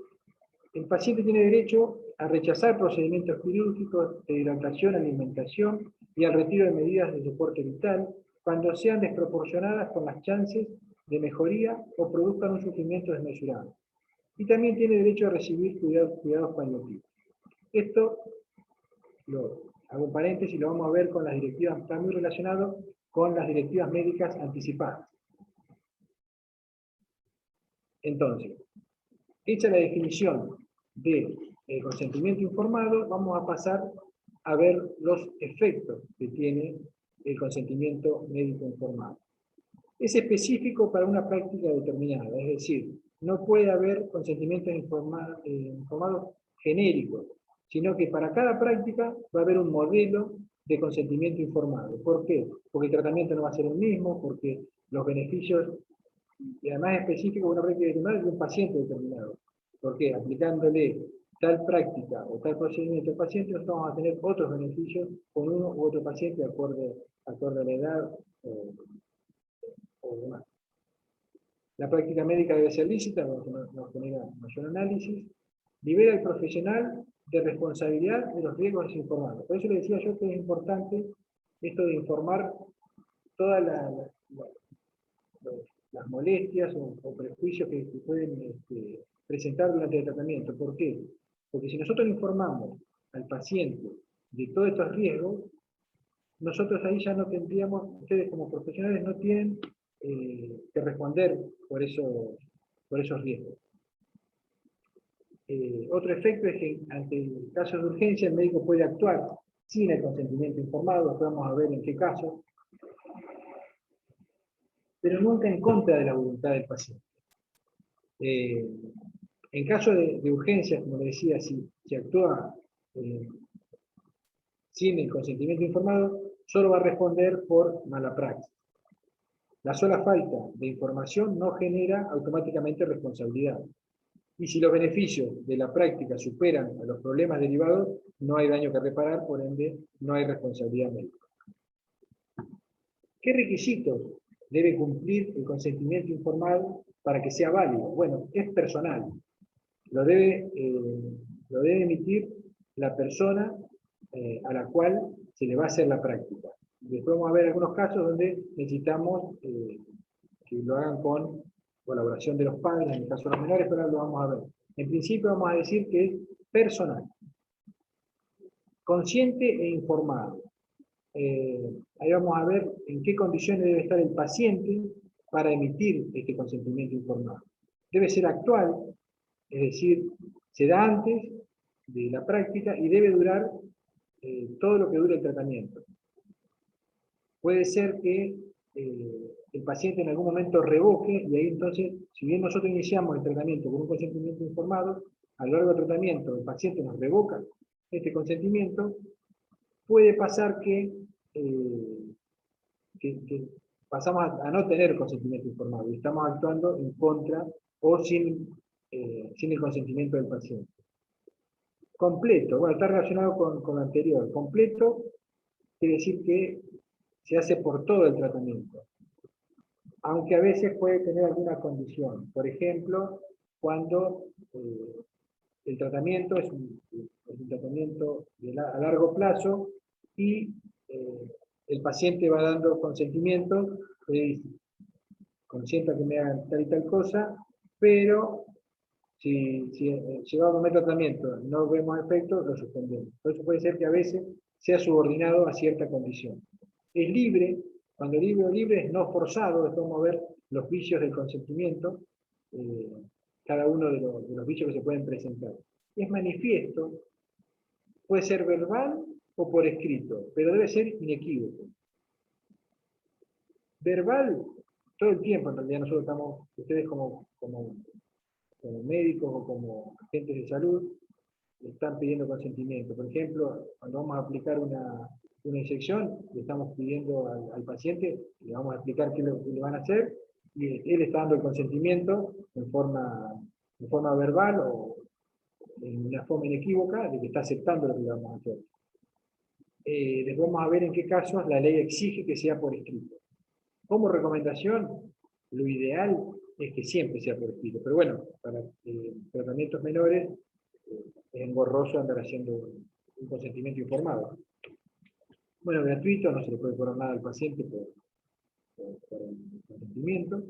el paciente tiene derecho a rechazar procedimientos quirúrgicos de hidratación, alimentación y al retiro de medidas de soporte vital cuando sean desproporcionadas con las chances de mejoría o produzcan un sufrimiento desmesurado. Y también tiene derecho a recibir cuidados paliativos. Esto, hago un paréntesis, lo vamos a ver con las directivas, está muy relacionado con las directivas médicas anticipadas. Entonces, hecha la definición de consentimiento informado, vamos a pasar a ver los efectos que tiene el consentimiento médico informado. Es específico para una práctica determinada, es decir, no puede haber consentimientos informados genéricos, sino que para cada práctica va a haber un modelo de consentimiento informado. ¿Por qué? Porque el tratamiento no va a ser el mismo, porque los beneficios, y además es específico para una práctica determinada de un paciente determinado. ¿Por qué? Aplicándole tal práctica o tal procedimiento al paciente, nosotros vamos a tener otros beneficios con uno u otro paciente de acuerdo a la edad o demás. La práctica médica debe ser lícita, no genera mayor análisis. Libera al profesional de responsabilidad de los riesgos desinformados. Por eso le decía yo que es importante esto de informar todas las molestias o prejuicios que pueden presentar durante el tratamiento. ¿Por qué? Porque si nosotros informamos al paciente de todos estos riesgos, nosotros ahí ya no tendríamos, ustedes como profesionales no tienen que responder por esos riesgos. Otro efecto es que ante casos de urgencia el médico puede actuar sin el consentimiento informado, después vamos a ver en qué caso, pero nunca en contra de la voluntad del paciente. En caso de urgencia, como le decía, si actúa sin el consentimiento informado, solo va a responder por mala praxis. La sola falta de información no genera automáticamente responsabilidad. Y si los beneficios de la práctica superan a los problemas derivados, no hay daño que reparar, por ende, no hay responsabilidad médica. ¿Qué requisitos debe cumplir el consentimiento informado para que sea válido? Bueno, es personal. Lo debe emitir la persona a la cual se le va a hacer la práctica. Después vamos a ver algunos casos donde necesitamos que lo hagan con colaboración de los padres, en el caso de los menores, pero ahora lo vamos a ver. En principio vamos a decir que es personal. Consciente e informado. Ahí vamos a ver en qué condiciones debe estar el paciente para emitir este consentimiento informado. Debe ser actual, es decir, se da antes de la práctica y debe durar todo lo que dure el tratamiento. Puede ser que el paciente en algún momento revoque, y ahí entonces, si bien nosotros iniciamos el tratamiento con un consentimiento informado, a lo largo del tratamiento el paciente nos revoca este consentimiento, puede pasar que pasamos a no tener consentimiento informado y estamos actuando en contra o sin el consentimiento del paciente. Completo, bueno, está relacionado con lo anterior. Completo quiere decir que se hace por todo el tratamiento, aunque a veces puede tener alguna condición. Por ejemplo, cuando el tratamiento es un tratamiento a largo plazo y el paciente va dando consentimiento, consienta que me hagan tal y tal cosa, pero llegado a primer tratamiento no vemos efecto, lo suspendemos. Por eso puede ser que a veces sea subordinado a cierta condición. Es libre, cuando digo libre es no forzado, después vamos a ver los vicios del consentimiento, cada uno de los vicios que se pueden presentar. Es manifiesto, puede ser verbal o por escrito, pero debe ser inequívoco. Verbal, todo el tiempo, en realidad nosotros estamos, ustedes como médicos o como agentes de salud, están pidiendo consentimiento. Por ejemplo, cuando vamos a aplicar una inyección, le estamos pidiendo al paciente, le vamos a explicar qué es lo que le van a hacer, y él está dando el consentimiento en forma verbal o en una forma inequívoca de que está aceptando lo que le vamos a hacer. Después vamos a ver en qué casos la ley exige que sea por escrito. Como recomendación, lo ideal es que siempre sea por escrito, pero bueno, para tratamientos menores es engorroso andar haciendo un consentimiento informado. Bueno, gratuito, no se le puede cobrar nada al paciente por el consentimiento.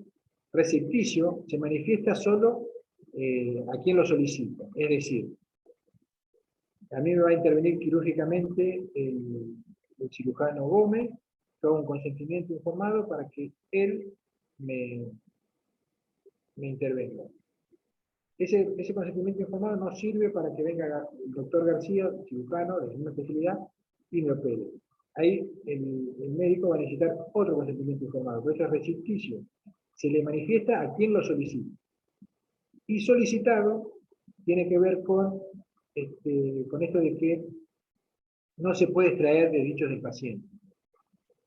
Recepticio se manifiesta solo a quien lo solicita, es decir, a mí me va a intervenir quirúrgicamente el cirujano Gómez, todo un consentimiento informado para que él me intervenga. Ese consentimiento informado no sirve para que venga el doctor García, cirujano de la misma especialidad, y me opere. Ahí el médico va a necesitar otro consentimiento informado, pero eso es recepticio. Se le manifiesta a quien lo solicita. Y solicitado tiene que ver con esto de que no se puede extraer de dichos del paciente.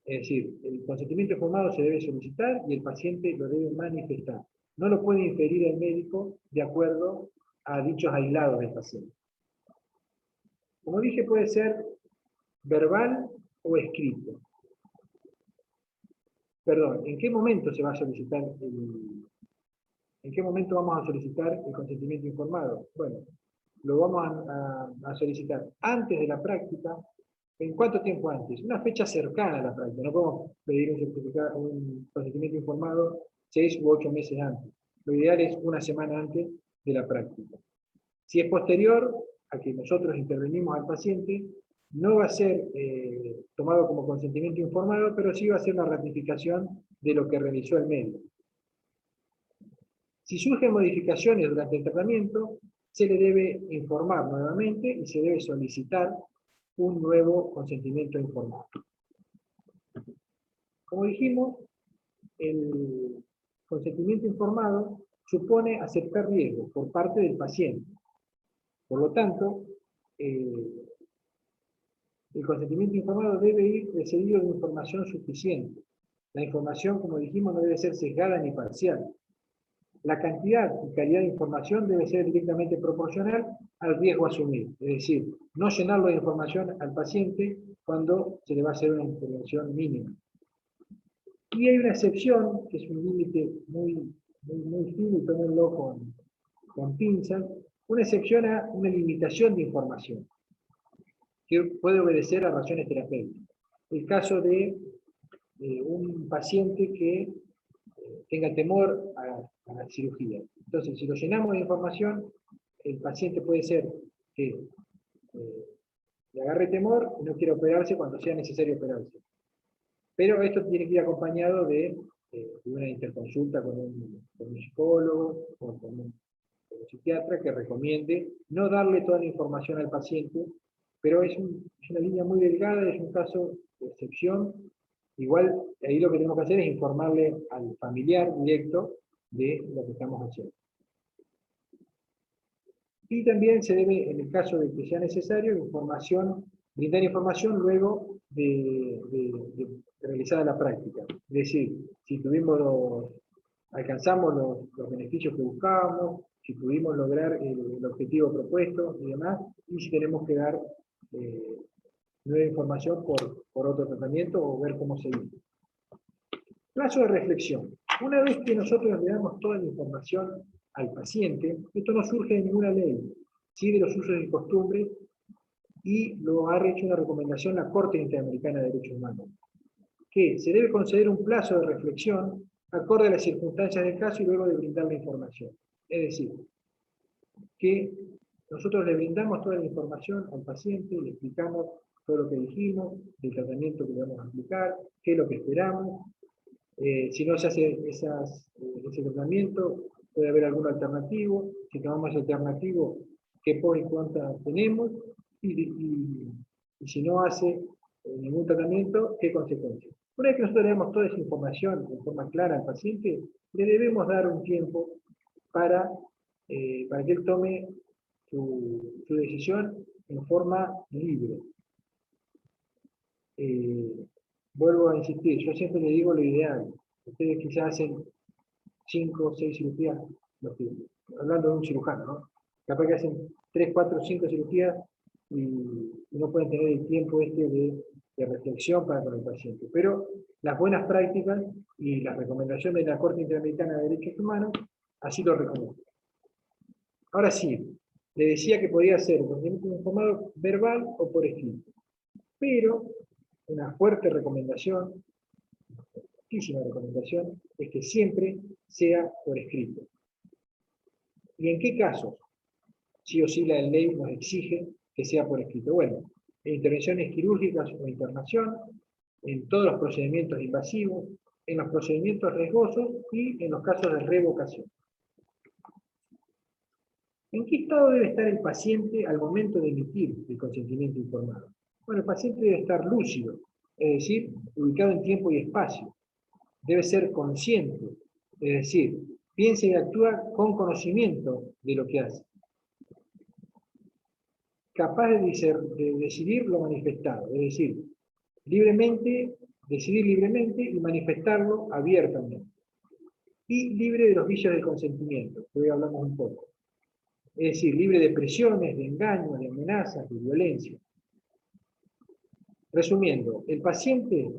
Es decir, el consentimiento informado se debe solicitar y el paciente lo debe manifestar. No lo puede inferir el médico de acuerdo a dichos aislados del paciente. Como dije, puede ser verbal o escrito. Perdón, ¿en qué momento se va a solicitar ¿en qué momento vamos a solicitar el consentimiento informado? Bueno, lo vamos a solicitar antes de la práctica. ¿En cuánto tiempo antes? Una fecha cercana a la práctica. No podemos pedir un consentimiento informado 6 u 8 meses antes. Lo ideal es una semana antes de la práctica. Si es posterior a que nosotros intervenimos al paciente, no va a ser tomado como consentimiento informado, pero sí va a ser una ratificación de lo que realizó el médico. Si surgen modificaciones durante el tratamiento, se le debe informar nuevamente y se debe solicitar un nuevo consentimiento informado. Como dijimos, el consentimiento informado supone aceptar riesgos por parte del paciente. Por lo tanto, el consentimiento informado debe ir precedido de información suficiente. La información, como dijimos, no debe ser sesgada ni parcial. La cantidad y calidad de información debe ser directamente proporcional al riesgo asumido. Es decir, no llenarlo de información al paciente cuando se le va a hacer una intervención mínima. Y hay una excepción, que es un límite muy fino, y toménlo con pinzas, una excepción a una limitación de información, que puede obedecer a razones terapéuticas. El caso de un paciente que tenga temor a la cirugía. Entonces, si lo llenamos de información, el paciente puede ser que le agarre temor y no quiera operarse cuando sea necesario operarse. Pero esto tiene que ir acompañado de una interconsulta con un psicólogo o con un psiquiatra que recomiende no darle toda la información al paciente, pero es una línea muy delgada, es un caso de excepción. Igual, ahí lo que tenemos que hacer es informarle al familiar directo de lo que estamos haciendo. Y también se debe, en el caso de que sea necesario, brindar información luego de realizada la práctica. Es decir, si alcanzamos los beneficios que buscábamos, si pudimos lograr el objetivo propuesto y demás, y si tenemos que dar nueva información por otro tratamiento o ver cómo seguir. Plazo de reflexión. Una vez que nosotros le damos toda la información al paciente, esto no surge de ninguna ley, sí de los usos y costumbres, y lo ha hecho una recomendación la Corte Interamericana de Derechos Humanos, que se debe conceder un plazo de reflexión acorde a las circunstancias del caso y luego de brindar la información. Es decir, que nosotros le brindamos toda la información al paciente, le explicamos todo lo que dijimos, el tratamiento que le vamos a aplicar, qué es lo que esperamos. Si no se hace ese tratamiento, puede haber algún alternativo. Si tomamos ese alternativo, qué pros y contras tenemos. Y si no hace ningún tratamiento, qué consecuencias. Una vez que nosotros le damos toda esa información de forma clara al paciente, le debemos dar un tiempo para que él tome su decisión en forma libre. Vuelvo a insistir, yo siempre le digo lo ideal. Ustedes quizás hacen 5 o 6 cirugías, hablando de un cirujano, ¿no? Capaz que hacen 3, 4, 5 cirugías y no pueden tener el tiempo de reflexión para con el paciente. Pero las buenas prácticas y las recomendaciones de la Corte Interamericana de Derechos Humanos así lo recomiendan. Ahora sí, le decía que podía ser consentimiento informado verbal o por escrito. Pero una fuerte recomendación, fortísima recomendación, es que siempre sea por escrito. ¿Y en qué casos? Sí o sí la ley nos exige que sea por escrito. Bueno, en intervenciones quirúrgicas o internación, en todos los procedimientos invasivos, en los procedimientos riesgosos y en los casos de revocación. ¿En qué estado debe estar el paciente al momento de emitir el consentimiento informado? Bueno, el paciente debe estar lúcido, es decir, ubicado en tiempo y espacio. Debe ser consciente, es decir, piensa y actúa con conocimiento de lo que hace. Capaz de decidir lo manifestado, es decir, decidir libremente y manifestarlo abiertamente. Y libre de los vicios del consentimiento, que hoy hablamos un poco. Es decir, libre de presiones, de engaños, de amenazas, de violencia. Resumiendo, el paciente,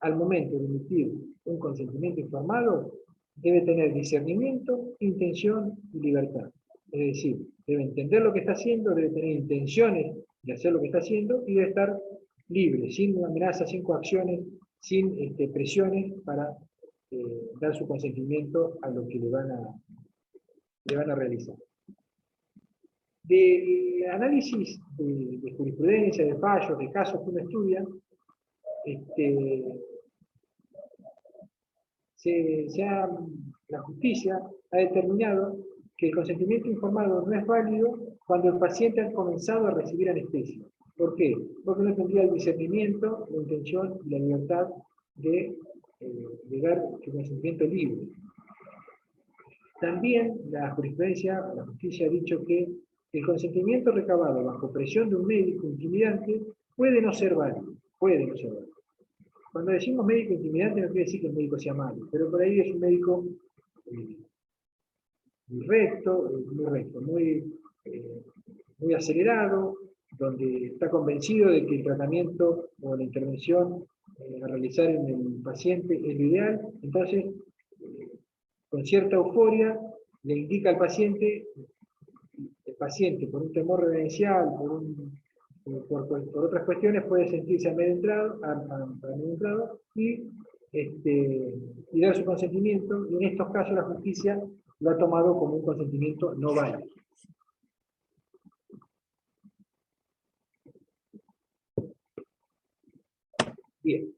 al momento de emitir un consentimiento informado, debe tener discernimiento, intención y libertad. Es decir, debe entender lo que está haciendo, debe tener intenciones de hacer lo que está haciendo y debe estar libre, sin amenazas, sin coacciones, sin presiones para dar su consentimiento a lo que le van a realizar. Del análisis de jurisprudencia, de fallos, de casos que uno estudia, la justicia ha determinado que el consentimiento informado no es válido cuando el paciente ha comenzado a recibir anestesia. ¿Por qué? Porque no tendría el discernimiento, la intención y la libertad de dar su consentimiento libre. También la jurisprudencia, la justicia ha dicho que el consentimiento recabado bajo presión de un médico intimidante puede no ser válido. Puede no ser válido. Cuando decimos médico intimidante no quiere decir que el médico sea malo, pero por ahí es un médico muy recto, muy acelerado, donde está convencido de que el tratamiento o la intervención a realizar en el paciente es lo ideal. Entonces, con cierta euforia, le indica al paciente, el paciente por un temor reverencial, por otras cuestiones, puede sentirse amedrentado y dar su consentimiento, y en estos casos la justicia lo ha tomado como un consentimiento no válido. Bien.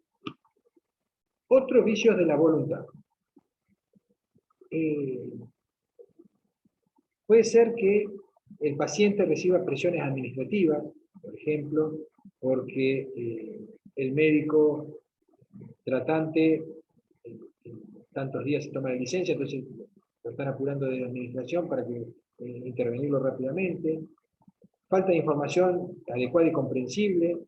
Otros vicios de la voluntad. Puede ser que el paciente reciba presiones administrativas, por ejemplo, porque el médico tratante tantos días se toma la licencia, entonces lo están apurando de la administración para que intervenirlo rápidamente. Falta de información adecuada y comprensible.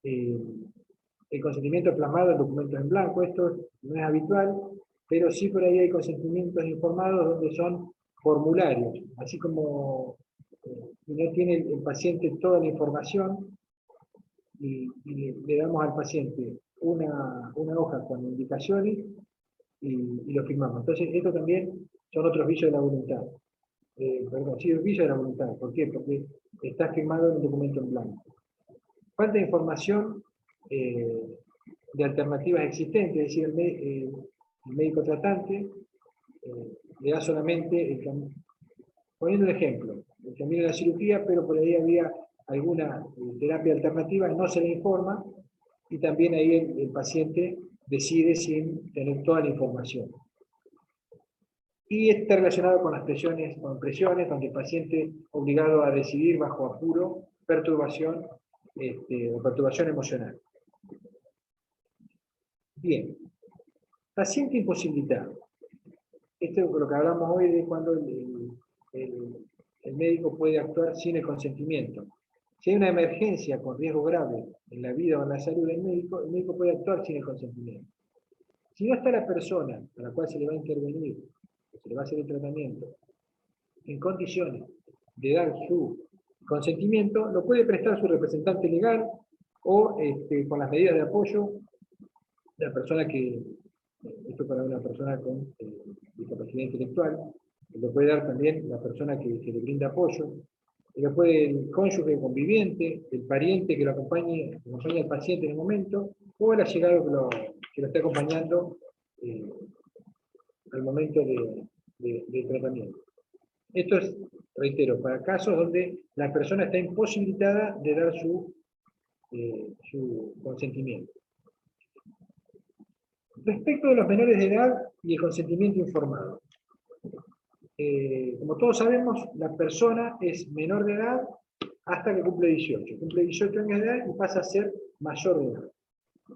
El consentimiento plasmado en documentos en blanco, esto no es habitual, pero sí por ahí hay consentimientos informados donde son formularios, así como no tiene el paciente toda la información y le damos al paciente una hoja con indicaciones y lo firmamos. Entonces, esto también son otros vicios de la voluntad. Vicios de la voluntad. ¿Por qué? Porque está firmado en un documento en blanco. Falta de información de alternativas existentes, es decir, el médico tratante le da solamente Poniendo un ejemplo, termina la cirugía, pero por ahí había alguna terapia alternativa, no se le informa, y también ahí el paciente decide sin tener toda la información. Y está relacionado con las presiones, donde el paciente obligado a decidir bajo apuro, perturbación o perturbación emocional. Bien, paciente imposibilitado. Esto es lo que hablamos hoy de cuando el médico puede actuar sin el consentimiento. Si hay una emergencia con riesgo grave en la vida o en la salud del médico, el médico puede actuar sin el consentimiento. Si no está la persona a la cual se le va a intervenir, o se le va a hacer el tratamiento, en condiciones de dar su consentimiento, lo puede prestar su representante legal o con las medidas de apoyo de la persona que, esto para una persona con discapacidad intelectual, lo puede dar también la persona que le brinda apoyo, lo puede el cónyuge conviviente, el pariente que lo acompañe al paciente en el momento, o el allegado que lo esté acompañando al momento del tratamiento. Esto es, reitero, para casos donde la persona está imposibilitada de dar su consentimiento. Respecto de los menores de edad y el consentimiento informado. Como todos sabemos, la persona es menor de edad hasta que cumple 18. Cumple 18 años de edad y pasa a ser mayor de edad.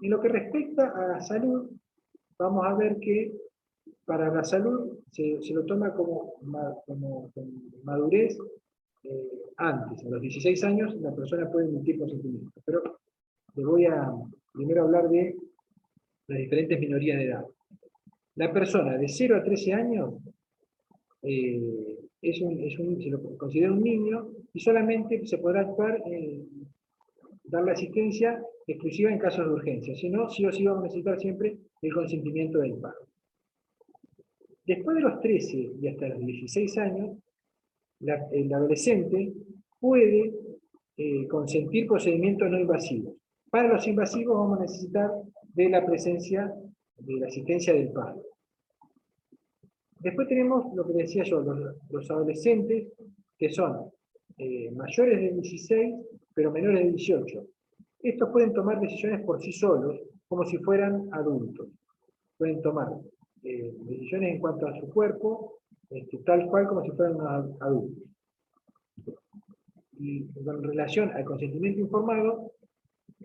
En lo que respecta a la salud, vamos a ver que para la salud se lo toma como madurez antes. A los 16 años la persona puede emitir consentimiento. Pero les voy a primero hablar de las diferentes minorías de edad. La persona de 0 a 13 años se lo considera un niño y solamente se podrá actuar dar la asistencia exclusiva en casos de urgencia. Si no, sí o sí vamos a necesitar siempre el consentimiento del padre. Después de los 13 y hasta los 16 años, el adolescente puede consentir procedimientos no invasivos. Para los invasivos vamos a necesitar de la presencia de la asistencia del padre. Después tenemos lo que decía yo, los adolescentes que son mayores de 16, pero menores de 18. Estos pueden tomar decisiones por sí solos, como si fueran adultos. Pueden tomar decisiones en cuanto a su cuerpo, tal cual como si fueran adultos. Y con relación al consentimiento informado,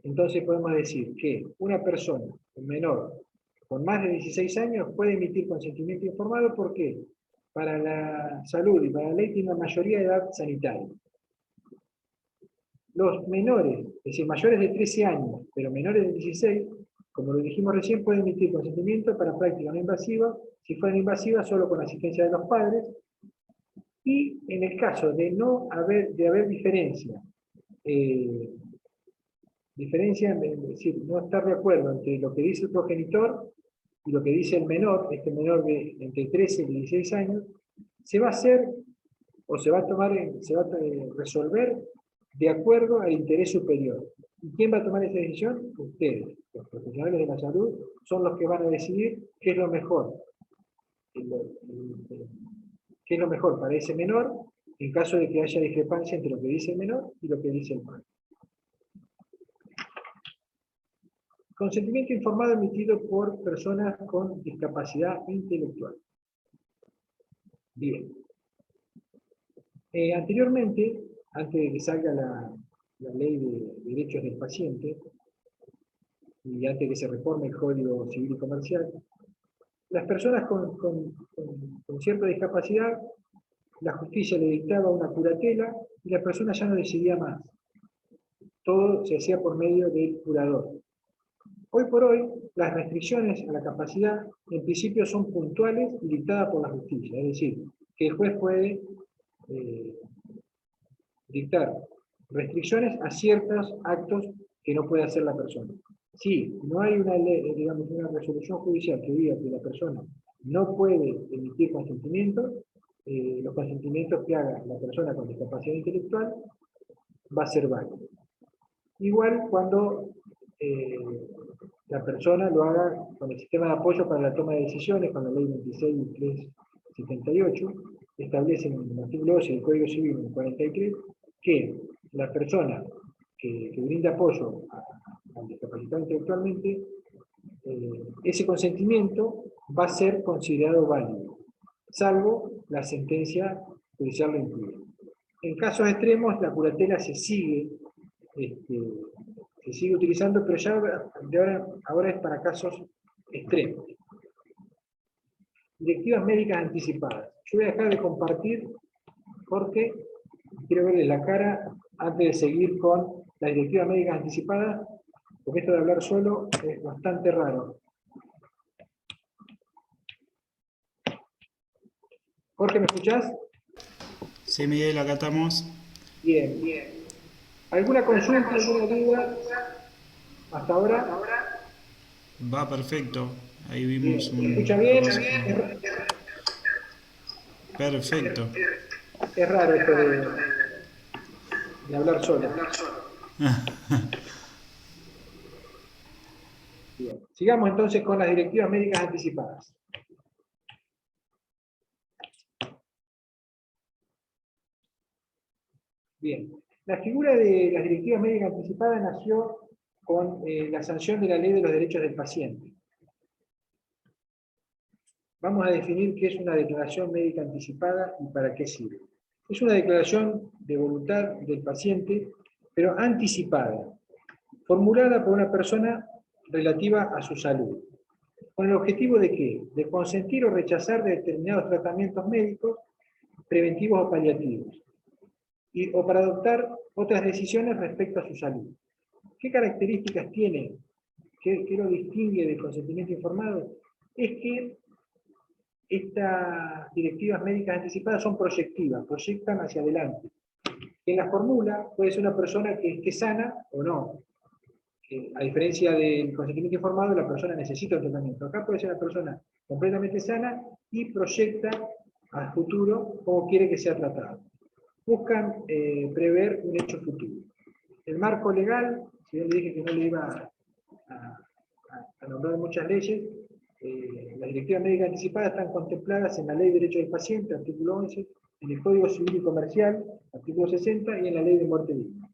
entonces podemos decir que una persona menor con más de 16 años puede emitir consentimiento informado. ¿Por qué? Para la salud y para la ley tiene una mayoría de edad sanitaria. Los menores, es decir, mayores de 13 años, pero menores de 16, como lo dijimos recién, pueden emitir consentimiento para prácticas no invasivas, si fueran invasivas solo con asistencia de los padres, y en el caso de haber diferencia, es decir, no estar de acuerdo entre lo que dice el progenitor y lo que dice el menor, este menor de entre 13 y 16 años, se va a hacer, o se va a resolver de acuerdo al interés superior. ¿Y quién va a tomar esa decisión? Ustedes, los profesionales de la salud, son los que van a decidir qué es lo mejor. ¿Qué es lo mejor para ese menor en caso de que haya discrepancia entre lo que dice el menor y lo que dice el padre? Consentimiento informado emitido por personas con discapacidad intelectual. Bien. Anteriormente, antes de que salga la ley de derechos del paciente, y antes de que se reforme el Código Civil y Comercial, las personas con cierta discapacidad, la justicia le dictaba una curatela y la persona ya no decidía más. Todo se hacía por medio del curador. Hoy por hoy, las restricciones a la capacidad en principio son puntuales y dictadas por la justicia, es decir, que el juez puede dictar restricciones a ciertos actos que no puede hacer la persona. Si no hay una ley, digamos, una resolución judicial que diga que la persona no puede emitir consentimiento, los consentimientos que haga la persona con discapacidad intelectual va a ser válido. Igual cuando la persona lo haga con el sistema de apoyo para la toma de decisiones, con la ley 26.378, establece en el artículo 12 del Código Civil, en el 43, que la persona que brinda apoyo al discapacitado intelectualmente, ese consentimiento va a ser considerado válido, salvo la sentencia judicial lo incluye. En casos extremos, la curatela se sigue utilizando, pero ya ahora es para casos extremos. Directivas médicas anticipadas. Yo voy a dejar de compartir porque quiero verles la cara antes de seguir con las directivas médicas anticipadas, porque esto de hablar solo es bastante raro. Jorge, ¿me escuchás? Sí, Miguel, acá estamos. Bien, bien. ¿Alguna consulta, alguna duda hasta ahora? Va perfecto. Ahí vimos Bien. ¿Me un escucha bien? rostro. Perfecto. Es raro esto de hablar solo. Bien. Sigamos entonces con las directivas médicas anticipadas. Bien. La figura de las directivas médicas anticipadas nació con la sanción de la Ley de los Derechos del Paciente. Vamos a definir qué es una declaración médica anticipada y para qué sirve. Es una declaración de voluntad del paciente, pero anticipada, formulada por una persona relativa a su salud. ¿Con el objetivo de qué? De consentir o rechazar determinados tratamientos médicos, preventivos o paliativos, o para adoptar otras decisiones respecto a su salud. ¿Qué características tiene? ¿Qué lo distingue del consentimiento informado? Es que estas directivas médicas anticipadas son proyectivas, proyectan hacia adelante. Quien las formula puede ser una persona que esté sana o no. A diferencia del consentimiento informado, la persona necesita un tratamiento. Acá puede ser una persona completamente sana y proyecta al futuro cómo quiere que sea tratado. Buscan prever un hecho futuro. El marco legal, si bien le dije que no le iba a nombrar muchas leyes, las directivas médicas anticipadas están contempladas en la Ley de Derechos del Paciente, artículo 11, en el Código Civil y Comercial, artículo 60, y en la Ley de Muerte Digna.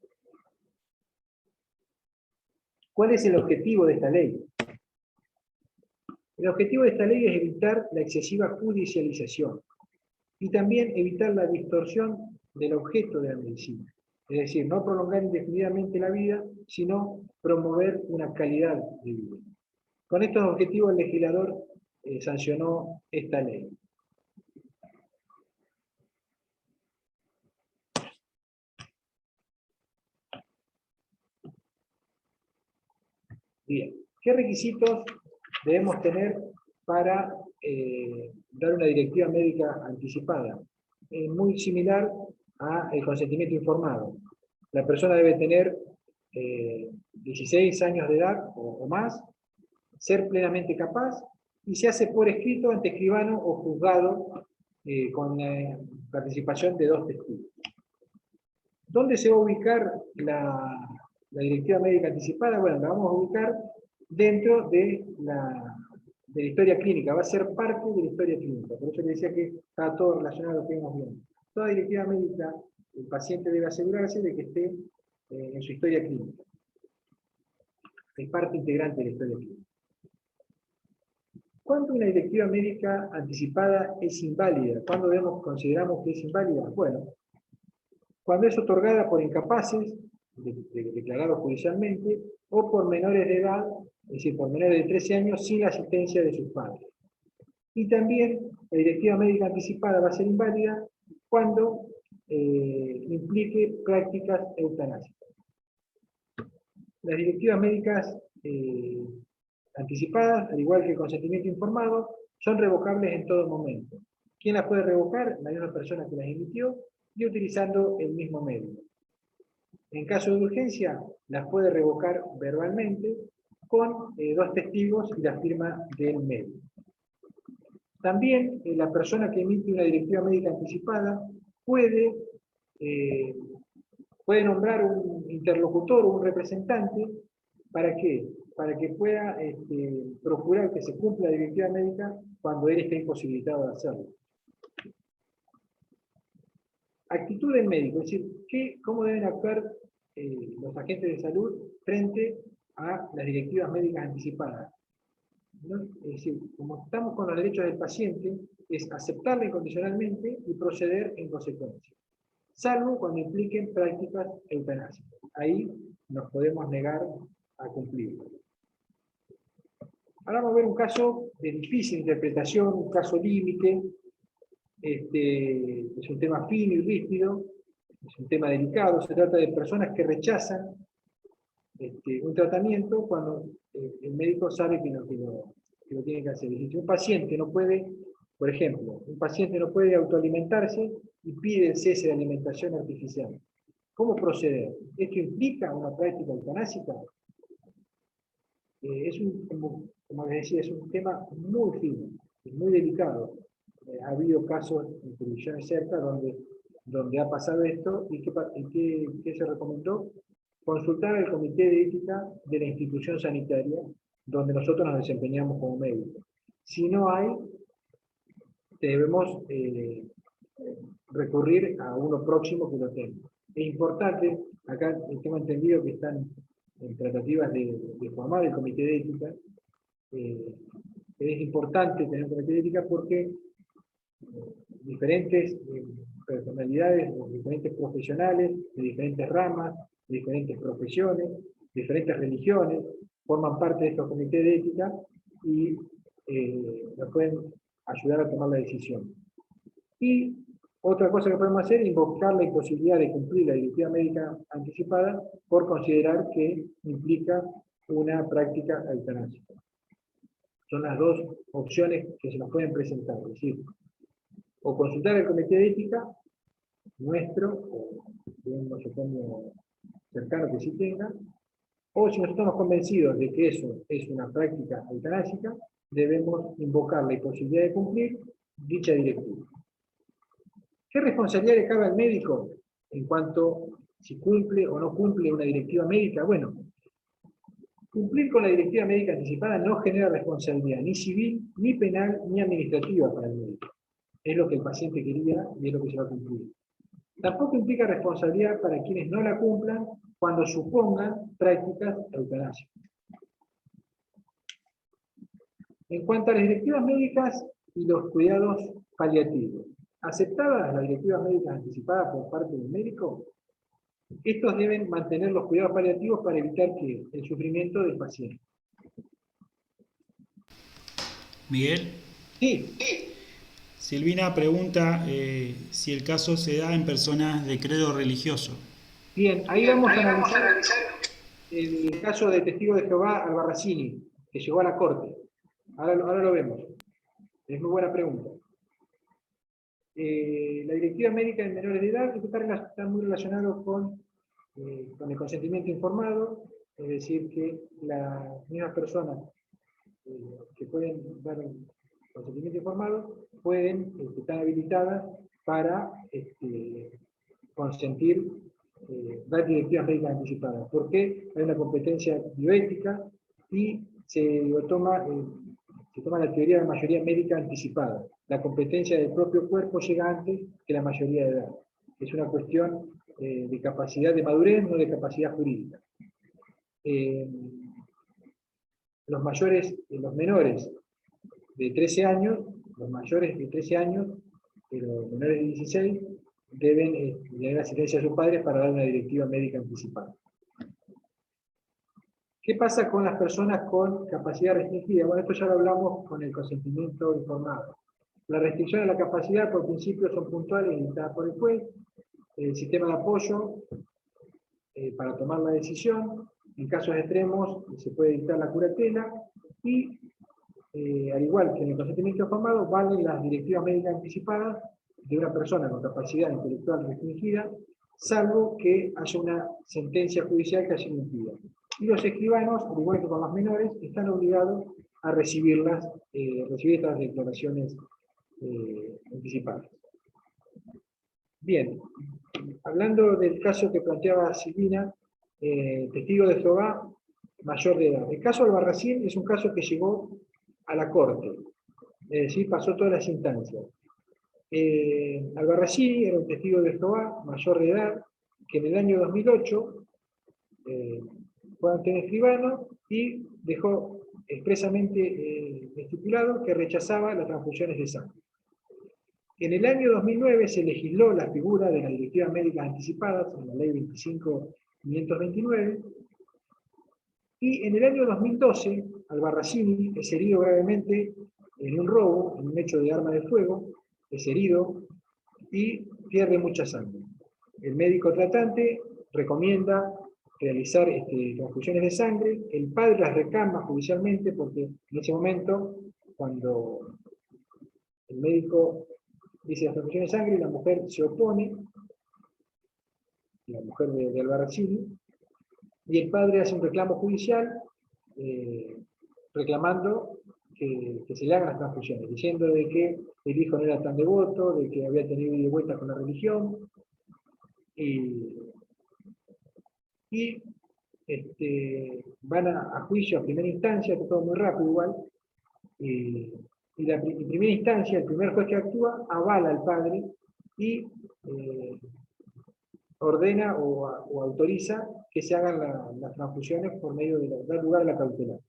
¿Cuál es el objetivo de esta ley? El objetivo de esta ley es evitar la excesiva judicialización y también evitar la distorsión del objeto de la medicina. Es decir, no prolongar indefinidamente la vida, sino promover una calidad de vida. Con estos objetivos el legislador sancionó esta ley. Bien, ¿qué requisitos debemos tener para dar una directiva médica anticipada? Muy similar al consentimiento informado. La persona debe tener 16 años de edad o más, ser plenamente capaz, y se hace por escrito ante escribano o juzgado con participación de 2 testigos. ¿Dónde se va a ubicar la directiva médica anticipada? Bueno, la vamos a ubicar dentro de la historia clínica, va a ser parte de la historia clínica. Por eso le decía que está todo relacionado a lo que vimos bien. Toda directiva médica, el paciente debe asegurarse de que esté en su historia clínica. Es parte integrante de la historia clínica. ¿Cuándo una directiva médica anticipada es inválida? ¿Cuándo consideramos que es inválida? Bueno, cuando es otorgada por incapaces, declarados judicialmente, o por menores de edad, es decir, por menores de 13 años, sin la asistencia de sus padres. Y también la directiva médica anticipada va a ser inválida cuando implique prácticas eutanásicas. Las directivas médicas anticipadas, al igual que el consentimiento informado, son revocables en todo momento. ¿Quién las puede revocar? La misma persona que las emitió y utilizando el mismo medio. En caso de urgencia, las puede revocar verbalmente con 2 testigos y la firma del medio. También la persona que emite una directiva médica anticipada puede nombrar un interlocutor o un representante. ¿Para qué? Para que pueda procurar que se cumpla la directiva médica cuando él esté imposibilitado de hacerlo. actitud del médico, es decir, cómo deben actuar los agentes de salud frente a las directivas médicas anticipadas, ¿no? Es decir, como estamos con los derechos del paciente, es aceptarla incondicionalmente y proceder en consecuencia, salvo cuando impliquen prácticas eutanásicas. Ahí nos podemos negar a cumplirlo. Ahora vamos a ver un caso de difícil interpretación, un caso límite. Es un tema fino y rígido, es un tema delicado, se trata de personas que rechazan un tratamiento cuando el médico sabe que lo tiene que hacer. Es decir, un paciente no puede, por ejemplo, un paciente no puede autoalimentarse y pide el cese de alimentación artificial. ¿Cómo proceder? ¿Esto implica una práctica eutanásica? Como les decía, es un tema muy fino, es muy delicado. Ha habido casos en jurisdicciones cerca donde ha pasado esto, y ¿qué se recomendó? Consultar al comité de ética de la institución sanitaria donde nosotros nos desempeñamos como médicos. Si no hay, debemos recurrir a uno próximo que lo tenga. Es importante, acá tengo entendido que están en tratativas de formar el comité de ética. Es importante tener un comité de ética porque diferentes personalidades, diferentes profesionales, de diferentes ramas, de diferentes profesiones, diferentes religiones, forman parte de estos comités de ética y nos pueden ayudar a tomar la decisión. Y otra cosa que podemos hacer es invocar la imposibilidad de cumplir la directiva médica anticipada por considerar que implica una práctica eutanásica. Son las dos opciones que se nos pueden presentar, es decir, o consultar al comité de ética nuestro, o de un nosotros cercano que sí tenga, o si nosotros estamos convencidos de que eso es una práctica eutanásica, debemos invocar la imposibilidad de cumplir dicha directiva. ¿Qué responsabilidad le cabe al médico en cuanto si cumple o no cumple una directiva médica? Bueno, cumplir con la directiva médica anticipada no genera responsabilidad ni civil, ni penal, ni administrativa para el médico. Es lo que el paciente quería y es lo que se va a cumplir. Tampoco implica responsabilidad para quienes no la cumplan cuando supongan prácticas eutanásicas. En cuanto a las directivas médicas y los cuidados paliativos, aceptadas las directivas médicas anticipadas por parte del médico, estos deben mantener los cuidados paliativos para evitar el sufrimiento del paciente. Miguel. Sí. Silvina pregunta si el caso se da en personas de credo religioso. Bien, ahí vamos a analizar el caso de testigo de Jehová Albarracini, que llegó a la corte. Ahora lo vemos. Es muy buena pregunta. La directiva médica en menores de edad está muy relacionado con el consentimiento informado, es decir, que las mismas personas que pueden dar un consentimiento informado están habilitadas para consentir dar directivas médicas anticipadas. ¿Por qué? Hay una competencia bioética y se toma la teoría de la mayoría médica anticipada. La competencia del propio cuerpo llega antes que la mayoría de edad. Es una cuestión de capacidad de madurez, no de capacidad jurídica. Los menores de 13 años, los mayores de 13 años, los menores de 16, deben tener asistencia a sus padres para dar una directiva médica anticipada. ¿Qué pasa con las personas con capacidad restringida? Bueno, esto ya lo hablamos con el consentimiento informado. La restricción de la capacidad, por principio, son puntuales y dictadas por el juez. El sistema de apoyo para tomar la decisión. En casos extremos se puede dictar la curatela y, al igual que en el consentimiento informado, valen las directivas médicas anticipadas de una persona con capacidad intelectual restringida, salvo que haya una sentencia judicial que así lo impida. Y los escribanos, al igual que con los menores, están obligados a recibir estas declaraciones anticipadas. Bien, hablando del caso que planteaba Silvina, testigo de Jehová, mayor de edad. El caso de Albarracín es un caso que llegó a la corte, es decir, pasó todas las instancias. Albarracini era un testigo de Jehová, mayor de edad, que en el año 2008 fue ante un escribano y dejó expresamente estipulado que rechazaba las transfusiones de sangre. En el año 2009 se legisló la figura de las directivas médicas anticipadas, en la ley 25.529, y en el año 2012 Albarracini es herido gravemente en un robo, en un hecho de arma de fuego, es herido y pierde mucha sangre. El médico tratante recomienda realizar transfusiones de sangre, el padre las reclama judicialmente porque en ese momento, cuando el médico dice las transfusiones de sangre, la mujer se opone, la mujer de Albarracini, y el padre hace un reclamo judicial reclamando que se le hagan las transfusiones, diciendo de que el hijo no era tan devoto, de que había tenido ida y vuelta con la religión, y van a juicio a primera instancia, todo muy rápido igual, y en primera instancia, el primer juez que actúa avala al padre y ordena o autoriza que se hagan las transfusiones por medio de dar lugar a la cautelar.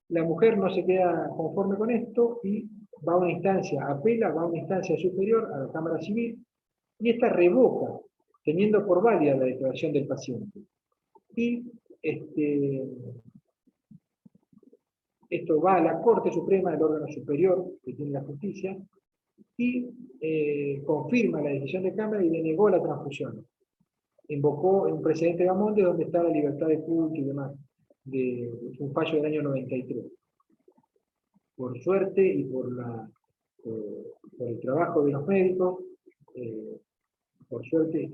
La mujer no se queda conforme con esto y va a una instancia, apela, va a una instancia superior, a la Cámara Civil, y esta revoca, teniendo por válida la declaración del paciente. Y esto va a la Corte Suprema, el órgano superior que tiene la justicia, y confirma la decisión de Cámara y denegó la transfusión. Invocó un precedente de Amonde donde está la libertad de culto y demás, de un fallo del año 93. Por suerte y por el trabajo de los médicos, por suerte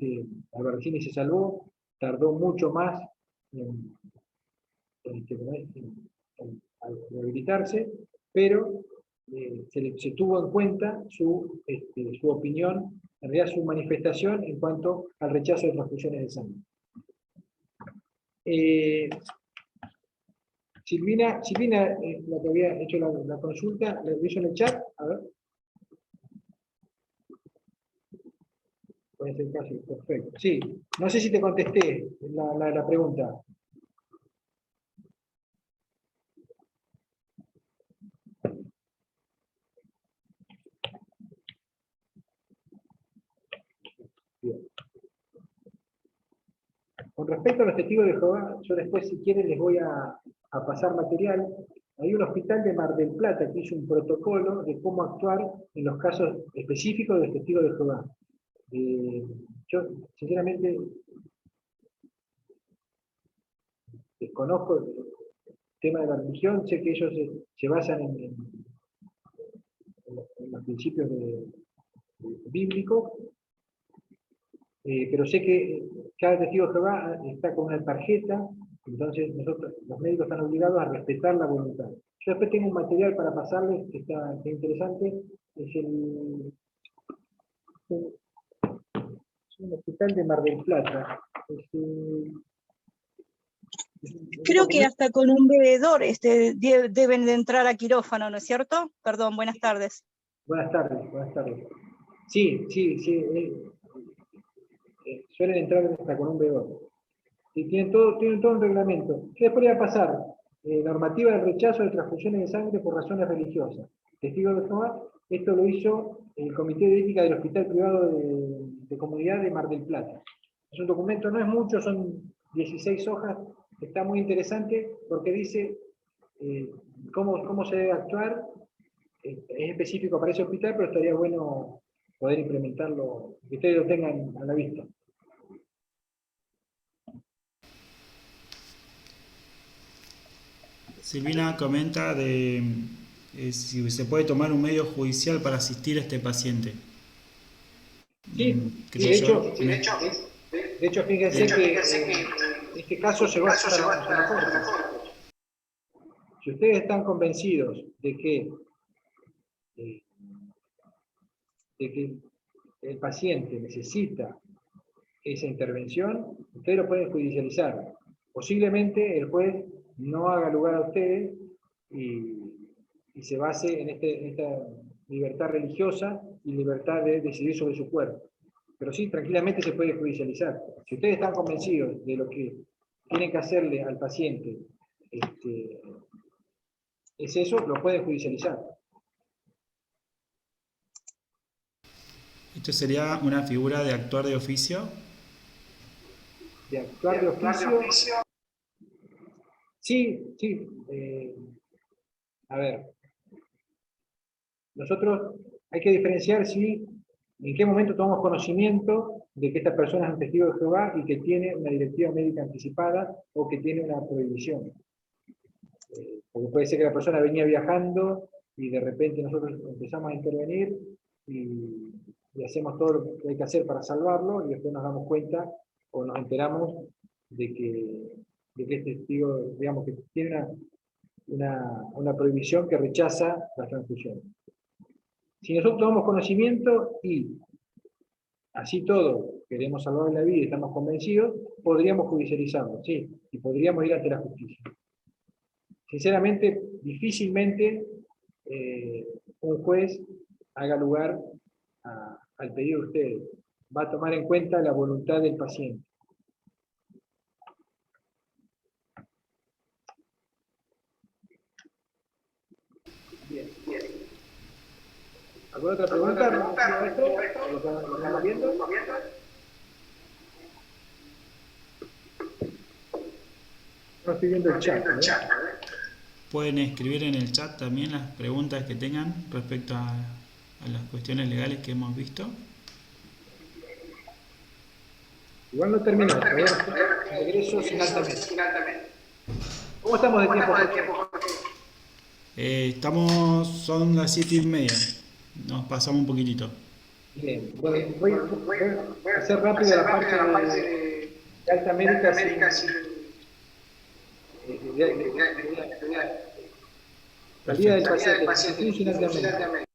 Albarracini se salvó, tardó mucho más en rehabilitarse, pero se tuvo en cuenta su opinión, en realidad su manifestación en cuanto al rechazo de transfusiones de sangre. Silvina, la que había hecho la consulta, ¿lo hizo en el chat? A ver. Puede ser casi perfecto. Sí, no sé si te contesté la pregunta. Bien. Con respecto a los testigos de Jehová, yo después, si quieren, les voy a pasar material. Hay un hospital de Mar del Plata que hizo un protocolo de cómo actuar en los casos específicos de los testigos de Jehová. Yo, sinceramente, desconozco el tema de la religión, sé que ellos se basan en los principios bíblicos, pero sé que cada testigo de Jehová está con una tarjeta, entonces nosotros, los médicos, están obligados a respetar la voluntad. Yo después tengo un material para pasarles que está interesante, es un hospital de Mar del Plata. Creo que hasta con un bebedor deben de entrar a quirófano, ¿no es cierto? Perdón, buenas tardes. Buenas tardes, buenas tardes. Sí, suelen entrar hasta con un bebedor. Y tienen todo un reglamento. ¿Qué les podría pasar? Normativa de rechazo de transfusiones de sangre por razones religiosas. Testigo de Jehová, esto lo hizo el Comité de Ética del Hospital Privado de Comunidad de Mar del Plata. Es un documento, no es mucho, son 16 hojas, está muy interesante porque dice cómo se debe actuar, es específico para ese hospital, pero estaría bueno poder implementarlo, que ustedes lo tengan a la vista. Silvina comenta de si se puede tomar un medio judicial para asistir a este paciente. Sí, de hecho, fíjense que este caso llegó hasta la Corte. Si ustedes están convencidos de que el paciente necesita esa intervención, ustedes lo pueden judicializar. Posiblemente el juez no haga lugar a ustedes y se base en libertad religiosa y libertad de decidir sobre su cuerpo. Pero sí, tranquilamente se puede judicializar. Si ustedes están convencidos de lo que tienen que hacerle al paciente, es eso, lo pueden judicializar. ¿Esto sería una figura de actuar de oficio? De actuar de oficio. Sí, sí. A ver. Nosotros hay que diferenciar si en qué momento tomamos conocimiento de que esta persona es un testigo de Jehová y que tiene una directiva médica anticipada o que tiene una prohibición. Porque puede ser que la persona venía viajando y de repente nosotros empezamos a intervenir y hacemos todo lo que hay que hacer para salvarlo y después nos damos cuenta o nos enteramos de que este testigo, digamos, que tiene una prohibición que rechaza la transfusión. Si nosotros tomamos conocimiento y así todo queremos salvar la vida y estamos convencidos, podríamos judicializarlo, sí, y podríamos ir ante la justicia. Sinceramente, difícilmente un juez haga lugar al pedido de ustedes. Va a tomar en cuenta la voluntad del paciente. Bien. ¿Alguna otra pregunta? ¿Lo estamos viendo? No estoy viendo el chat. Pueden escribir en el chat también las preguntas que tengan respecto a las cuestiones legales que hemos visto. Igual no terminó. Regreso sin altamente. ¿Cómo estamos de tiempo? Son las 7:30. Nos pasamos un poquitito. Bien, bueno, voy a hacer rápido la parte de Alta América salida del paciente.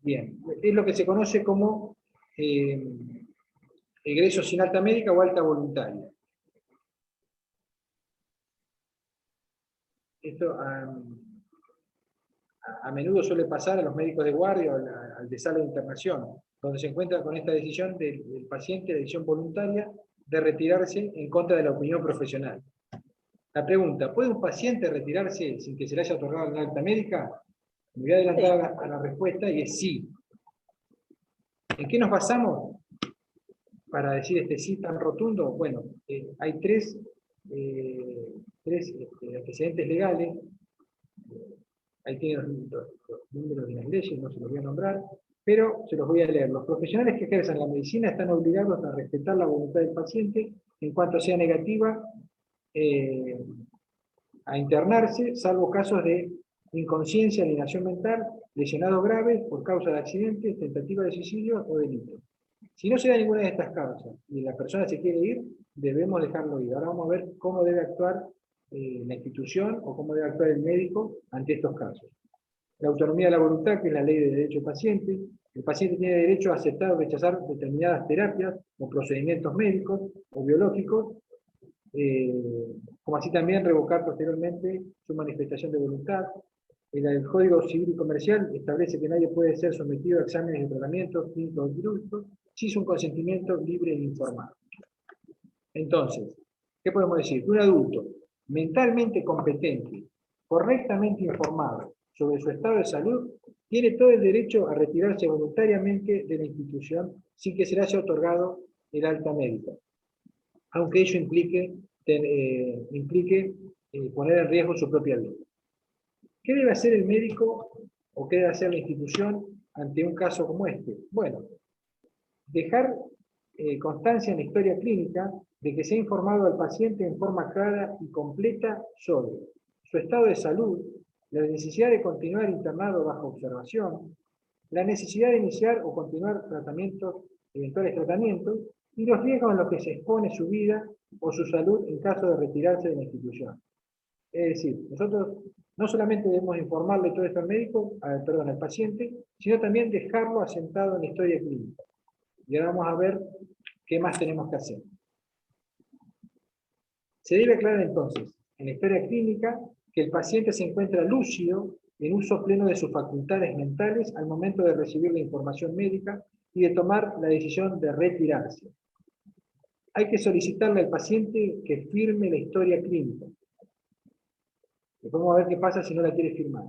Bien, es lo que se conoce como egreso sin alta médica o alta voluntaria. Esto a menudo suele pasar a los médicos de guardia o al de sala de internación, donde se encuentra con esta decisión del paciente, la decisión voluntaria de retirarse en contra de la opinión profesional. La pregunta, ¿puede un paciente retirarse sin que se le haya otorgado la alta médica? Me voy a adelantar a la respuesta y es sí. ¿En qué nos basamos para decir este sí tan rotundo? Bueno, hay tres antecedentes legales. Ahí tienen los números de las leyes, no se los voy a nombrar, pero se los voy a leer. Los profesionales que ejerzan la medicina están obligados a respetar la voluntad del paciente en cuanto sea negativa a internarse, salvo casos de inconsciencia, alienación mental, lesionados graves por causa de accidentes, tentativa de suicidio o delito. Si no se da ninguna de estas causas y la persona se quiere ir, debemos dejarlo ir. Ahora vamos a ver cómo debe actuar la institución o cómo debe actuar el médico ante estos casos. La autonomía de la voluntad, que es la ley de derecho del paciente. El paciente tiene derecho a aceptar o rechazar determinadas terapias o procedimientos médicos o biológicos, como así también revocar posteriormente su manifestación de voluntad. El Código Civil y Comercial establece que nadie puede ser sometido a exámenes de tratamiento clínicos o quirúrgicos si es un consentimiento libre e informado. Entonces, ¿qué podemos decir? Que un adulto mentalmente competente, correctamente informado sobre su estado de salud, tiene todo el derecho a retirarse voluntariamente de la institución sin que se le haya otorgado el alta médica, aunque ello implique poner en riesgo su propia vida. ¿Qué debe hacer el médico o qué debe hacer la institución ante un caso como este? Bueno, dejar constancia en la historia clínica de que se ha informado al paciente en forma clara y completa sobre su estado de salud, la necesidad de continuar internado bajo observación, la necesidad de iniciar o continuar eventuales tratamientos, y los riesgos en los que se expone su vida o su salud en caso de retirarse de la institución. Es decir, nosotros no solamente debemos informarle todo esto al paciente, sino también dejarlo asentado en la historia clínica. Y ahora vamos a ver qué más tenemos que hacer. Se debe aclarar entonces, en la historia clínica que el paciente se encuentra lúcido, en uso pleno de sus facultades mentales al momento de recibir la información médica y de tomar la decisión de retirarse. Hay que solicitarle al paciente que firme la historia clínica. Después vamos a ver qué pasa si no la quiere firmar.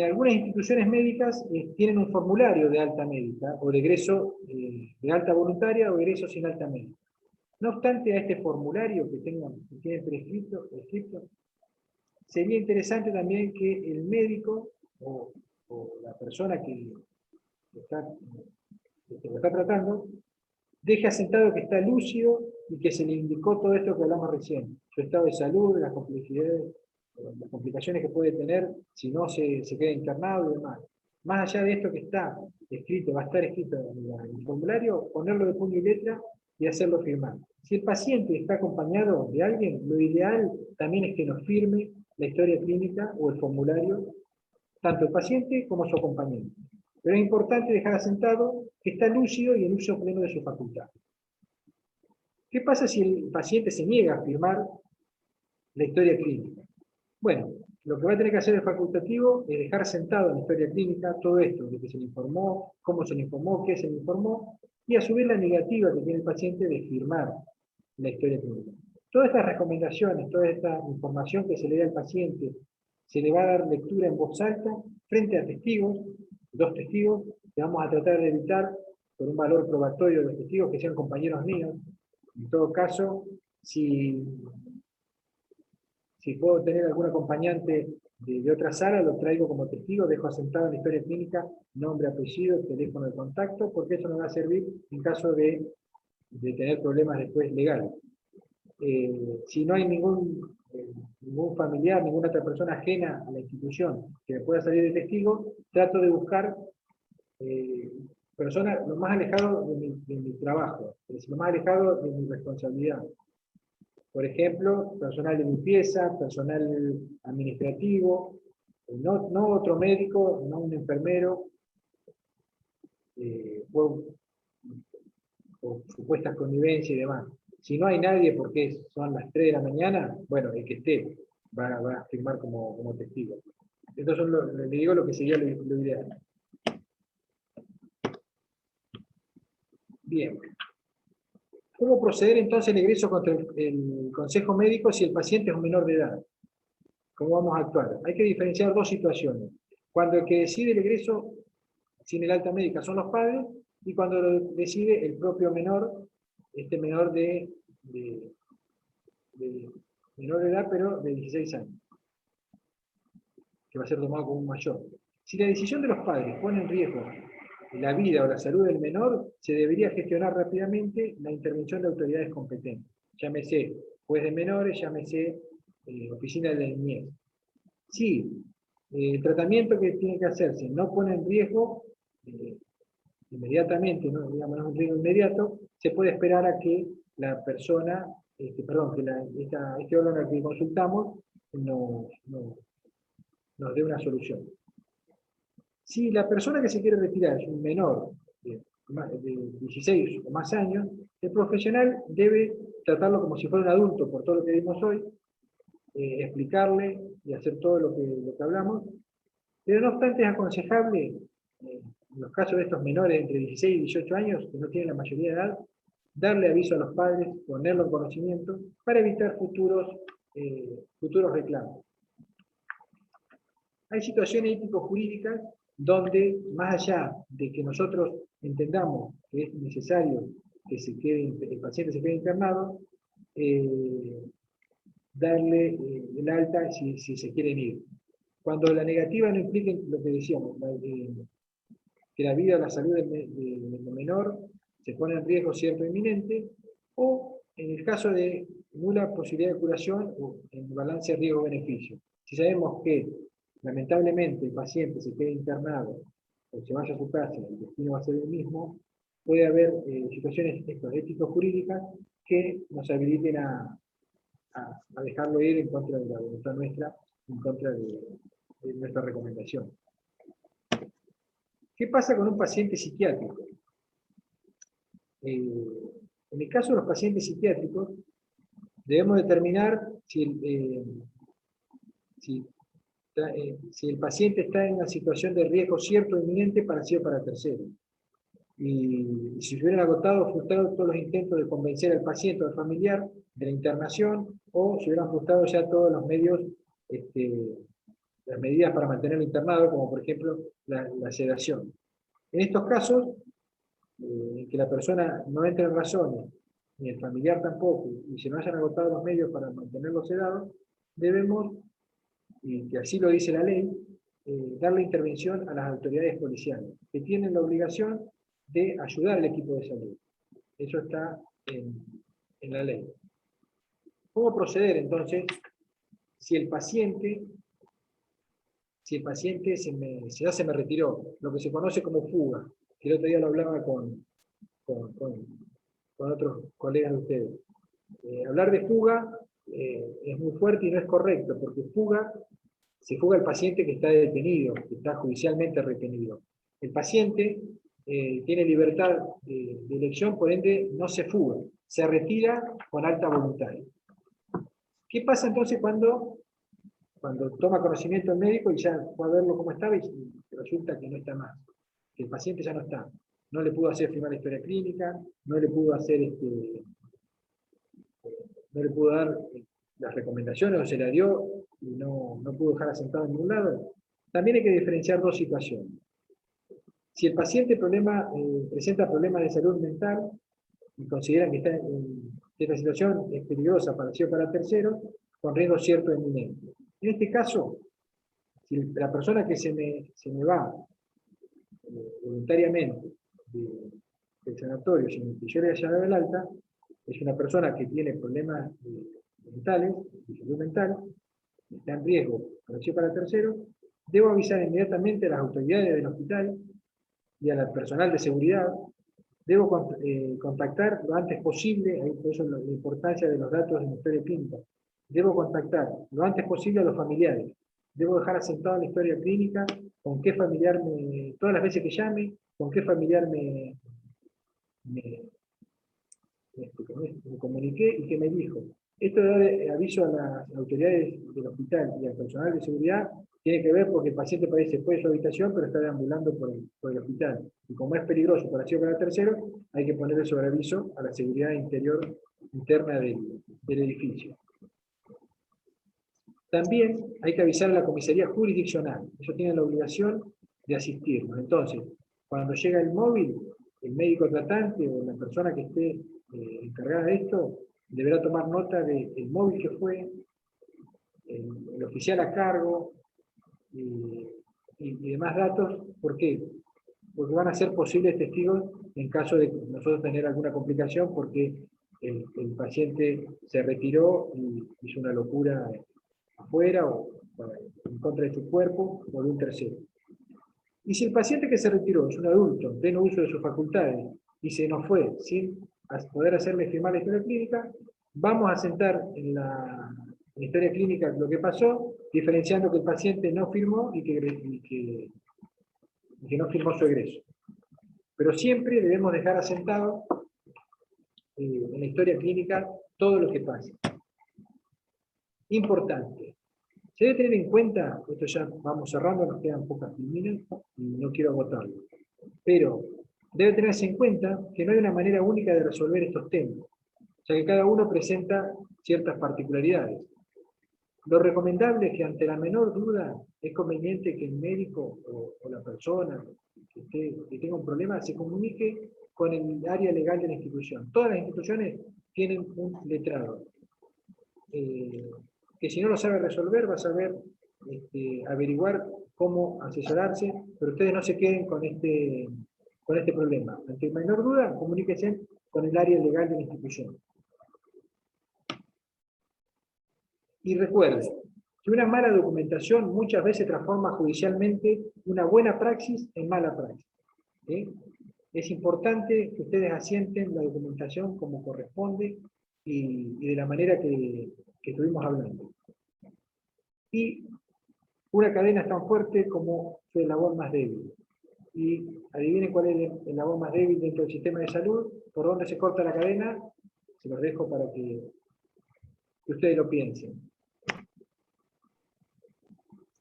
Algunas instituciones médicas tienen un formulario de alta médica, o de egreso de alta voluntaria, o egreso sin alta médica. No obstante, a este formulario que tienen prescrito, sería interesante también que el médico, o la persona que lo está tratando, deje asentado que está lúcido y que se le indicó todo esto que hablamos recién, su estado de salud, las complejidades, las complicaciones que puede tener si no se queda internado y demás. Más allá de esto que está escrito, va a estar escrito en el formulario, ponerlo de puño y letra y hacerlo firmar. Si el paciente está acompañado de alguien, lo ideal también es que nos firme la historia clínica o el formulario, tanto el paciente como su acompañante. Pero es importante dejar asentado que está lúcido y en uso pleno de su facultad. ¿Qué pasa si el paciente se niega a firmar la historia clínica? Bueno, lo que va a tener que hacer el facultativo es dejar sentado en la historia clínica todo esto, de que se le informó, cómo se le informó, qué se le informó, y a su vez la negativa que tiene el paciente de firmar la historia clínica. Todas estas recomendaciones, toda esta información que se le da al paciente, se le va a dar lectura en voz alta frente a testigos, 2 testigos, que vamos a tratar de evitar, por un valor probatorio de los testigos, que sean compañeros míos. En todo caso, si puedo tener algún acompañante de otra sala, lo traigo como testigo, dejo asentado en la historia clínica, nombre, apellido, teléfono de contacto, porque eso nos va a servir en caso de tener problemas después legales. Si no hay ningún familiar, ninguna otra persona ajena a la institución que me pueda salir de testigo, trato de buscar personas lo más alejado de mi trabajo, es decir, lo más alejado de mi responsabilidad. Por ejemplo, personal de limpieza, personal administrativo, no otro médico, no un enfermero, por supuestas connivencias y demás. Si no hay nadie porque son las 3 de la mañana, bueno, el que esté va a firmar como testigo. Entonces le digo lo que sería lo ideal. Bien. ¿Cómo proceder entonces el egreso contra el consejo médico si el paciente es un menor de edad? ¿Cómo vamos a actuar? Hay que diferenciar 2 situaciones. Cuando el que decide el egreso sin el alta médica son los padres, y cuando lo decide el propio menor, este menor de menor de edad, pero de 16 años, que va a ser tomado como un mayor. Si la decisión de los padres pone en riesgo la vida o la salud del menor, se debería gestionar rápidamente la intervención de autoridades competentes. Llámese juez de menores, llámese oficina de la niñez. Si el tratamiento que tiene que hacerse no pone en riesgo inmediatamente, no digamos un riesgo inmediato, se puede esperar a que la persona, este órgano al que consultamos nos dé una solución. Si la persona que se quiere retirar es un menor de 16 o más años, el profesional debe tratarlo como si fuera un adulto, por todo lo que vimos hoy, explicarle y hacer todo lo que hablamos, pero no obstante es aconsejable, en los casos de estos menores entre 16 y 18 años, que no tienen la mayoría de edad, darle aviso a los padres, ponerlo en conocimiento, para evitar futuros reclamos. Hay situaciones ético-jurídicas donde, más allá de que nosotros entendamos que es necesario que el paciente se quede internado, darle el alta si se quieren ir. Cuando la negativa no implique lo que decíamos, que la vida o la salud del menor se pone en riesgo cierto inminente, o en el caso de nula posibilidad de curación o en balance riesgo-beneficio. Si sabemos que lamentablemente el paciente se quede internado o se vaya a su casa y el destino va a ser el mismo, puede haber situaciones ético-jurídicas que nos habiliten a dejarlo ir en contra de la voluntad nuestra, en contra de nuestra recomendación. ¿Qué pasa con un paciente psiquiátrico? En el caso de los pacientes psiquiátricos, Debemos determinar si el paciente está en una situación de riesgo cierto o inminente para sí o para terceros. Y si se hubieran agotado, frustrado todos los intentos de convencer al paciente o al familiar de la internación, o se hubieran frustrado ya todos los medios, las medidas para mantenerlo internado, como por ejemplo la sedación. En estos casos, en que la persona no entre en razones, ni el familiar tampoco, y se no hayan agotado los medios para mantenerlo sedado, debemos, y que así lo dice la ley, darle intervención a las autoridades policiales, que tienen la obligación de ayudar al equipo de salud. Eso está en la ley. ¿Cómo proceder entonces si el paciente ya se me retiró, lo que se conoce como fuga, que el otro día lo hablaba con otros colegas de ustedes? Hablar de fuga es muy fuerte y no es correcto, porque se fuga el paciente que está detenido, que está judicialmente retenido. El paciente tiene libertad de elección, por ende no se fuga, se retira con alta voluntad. ¿Qué pasa entonces cuando toma conocimiento el médico y ya fue a verlo cómo estaba y resulta que no está más? Que el paciente ya no está. No le pudo hacer firmar la historia clínica, no le pudo hacer no le pudo dar las recomendaciones o se la dio y no pudo dejar asentado en ningún lado. También hay que diferenciar dos situaciones. Si el paciente presenta problemas de salud mental y consideran que esta situación es peligrosa para sí o para terceros, con riesgo cierto e inminente. En este caso, si la persona que se me va voluntariamente del sanatorio sin que yo le haya dado el alta, es una persona que tiene problemas mentales, de salud mental, está en riesgo para sí o para terceros, debo avisar inmediatamente a las autoridades del hospital y al personal de seguridad. Debo contactar lo antes posible, por eso la importancia de los datos de la historia clínica. Debo contactar lo antes posible a los familiares. Debo dejar asentado en la historia clínica con qué familiar todas las veces que llame, con qué familiar me comuniqué y qué me dijo. Esto de dar aviso a las autoridades del hospital y al personal de seguridad tiene que ver porque el paciente parece fuera de su habitación, pero está deambulando por el hospital. Y como es peligroso para sí o para terceros, hay que ponerle sobre aviso a la seguridad interna del edificio. También hay que avisar a la comisaría jurisdiccional. Ellos tienen la obligación de asistirnos. Entonces, cuando llega el móvil, el médico tratante o la persona que esté encargada de esto deberá tomar nota del móvil que fue, el oficial a cargo y demás datos. ¿Por qué? Porque van a ser posibles testigos en caso de nosotros tener alguna complicación porque el paciente se retiró y hizo una locura afuera o en contra de su cuerpo o de un tercero. Y si el paciente que se retiró es un adulto, en pleno uso de sus facultades, y se nos fue sin poder hacerle firmar la historia clínica, vamos a sentar en la historia clínica lo que pasó, diferenciando que el paciente no firmó y que no firmó su egreso. Pero siempre debemos dejar asentado en la historia clínica todo lo que pasa. Importante. Se debe tener en cuenta, esto ya vamos cerrando, nos quedan pocas minutos y no quiero agotarlo, pero debe tenerse en cuenta que no hay una manera única de resolver estos temas, ya que cada uno presenta ciertas particularidades. Lo recomendable es que ante la menor duda es conveniente que el médico o la persona que tenga un problema se comunique con el área legal de la institución. Todas las instituciones tienen un letrado. Que si no lo sabe resolver, va a saber averiguar cómo asesorarse, pero ustedes no se queden con este problema. Ante menor duda, comuníquense con el área legal de la institución. Y recuerden que una mala documentación muchas veces transforma judicialmente una buena praxis en mala praxis. ¿Sí? Es importante que ustedes asienten la documentación como corresponde y de la manera que estuvimos hablando. Y una cadena es tan fuerte como su eslabón más débil. Y adivinen cuál es el eslabón más débil dentro del sistema de salud, por dónde se corta la cadena, se los dejo para que que ustedes lo piensen.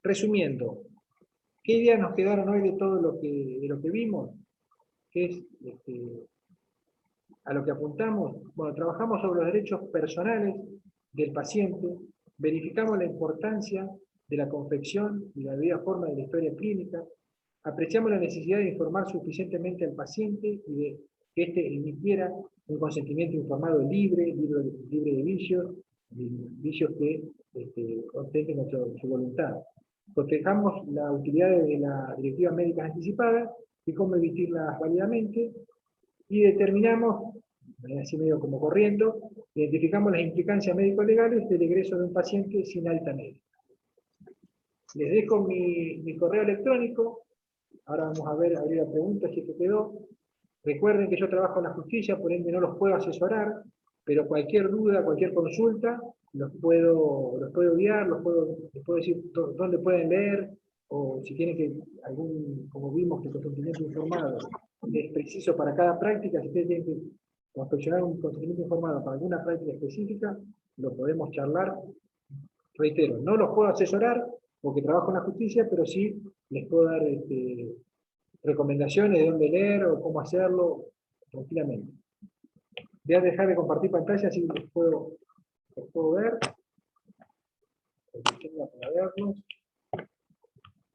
Resumiendo, ¿qué ideas nos quedaron hoy de todo lo que vimos? ¿Qué es a lo que apuntamos? Bueno, trabajamos sobre los derechos personales del paciente, verificamos la importancia de la confección y la debida forma de la historia clínica, apreciamos la necesidad de informar suficientemente al paciente y de que éste emitiera un consentimiento informado libre de vicios que ostenten su voluntad. Protejamos la utilidad de la directiva médica anticipada y cómo emitirlas válidamente, y determinamos, así medio como corriendo, identificamos las implicancias médico-legales del egreso de un paciente sin alta médica. Les dejo mi correo electrónico, ahora vamos a abrir la pregunta si es que quedó. Recuerden que yo trabajo en la justicia, por ende no los puedo asesorar, pero cualquier duda, cualquier consulta, los puedo guiar, les puedo decir dónde pueden leer, o si tienen que como vimos que el consentimiento informado es preciso para cada práctica, si ustedes tienen que confeccionar un consentimiento informado para alguna práctica específica, lo podemos charlar. Reitero, no los puedo asesorar porque trabajo en la justicia, pero sí les puedo dar recomendaciones de dónde leer o cómo hacerlo tranquilamente. Voy a dejar de compartir pantalla así los puedo ver. Para verlos.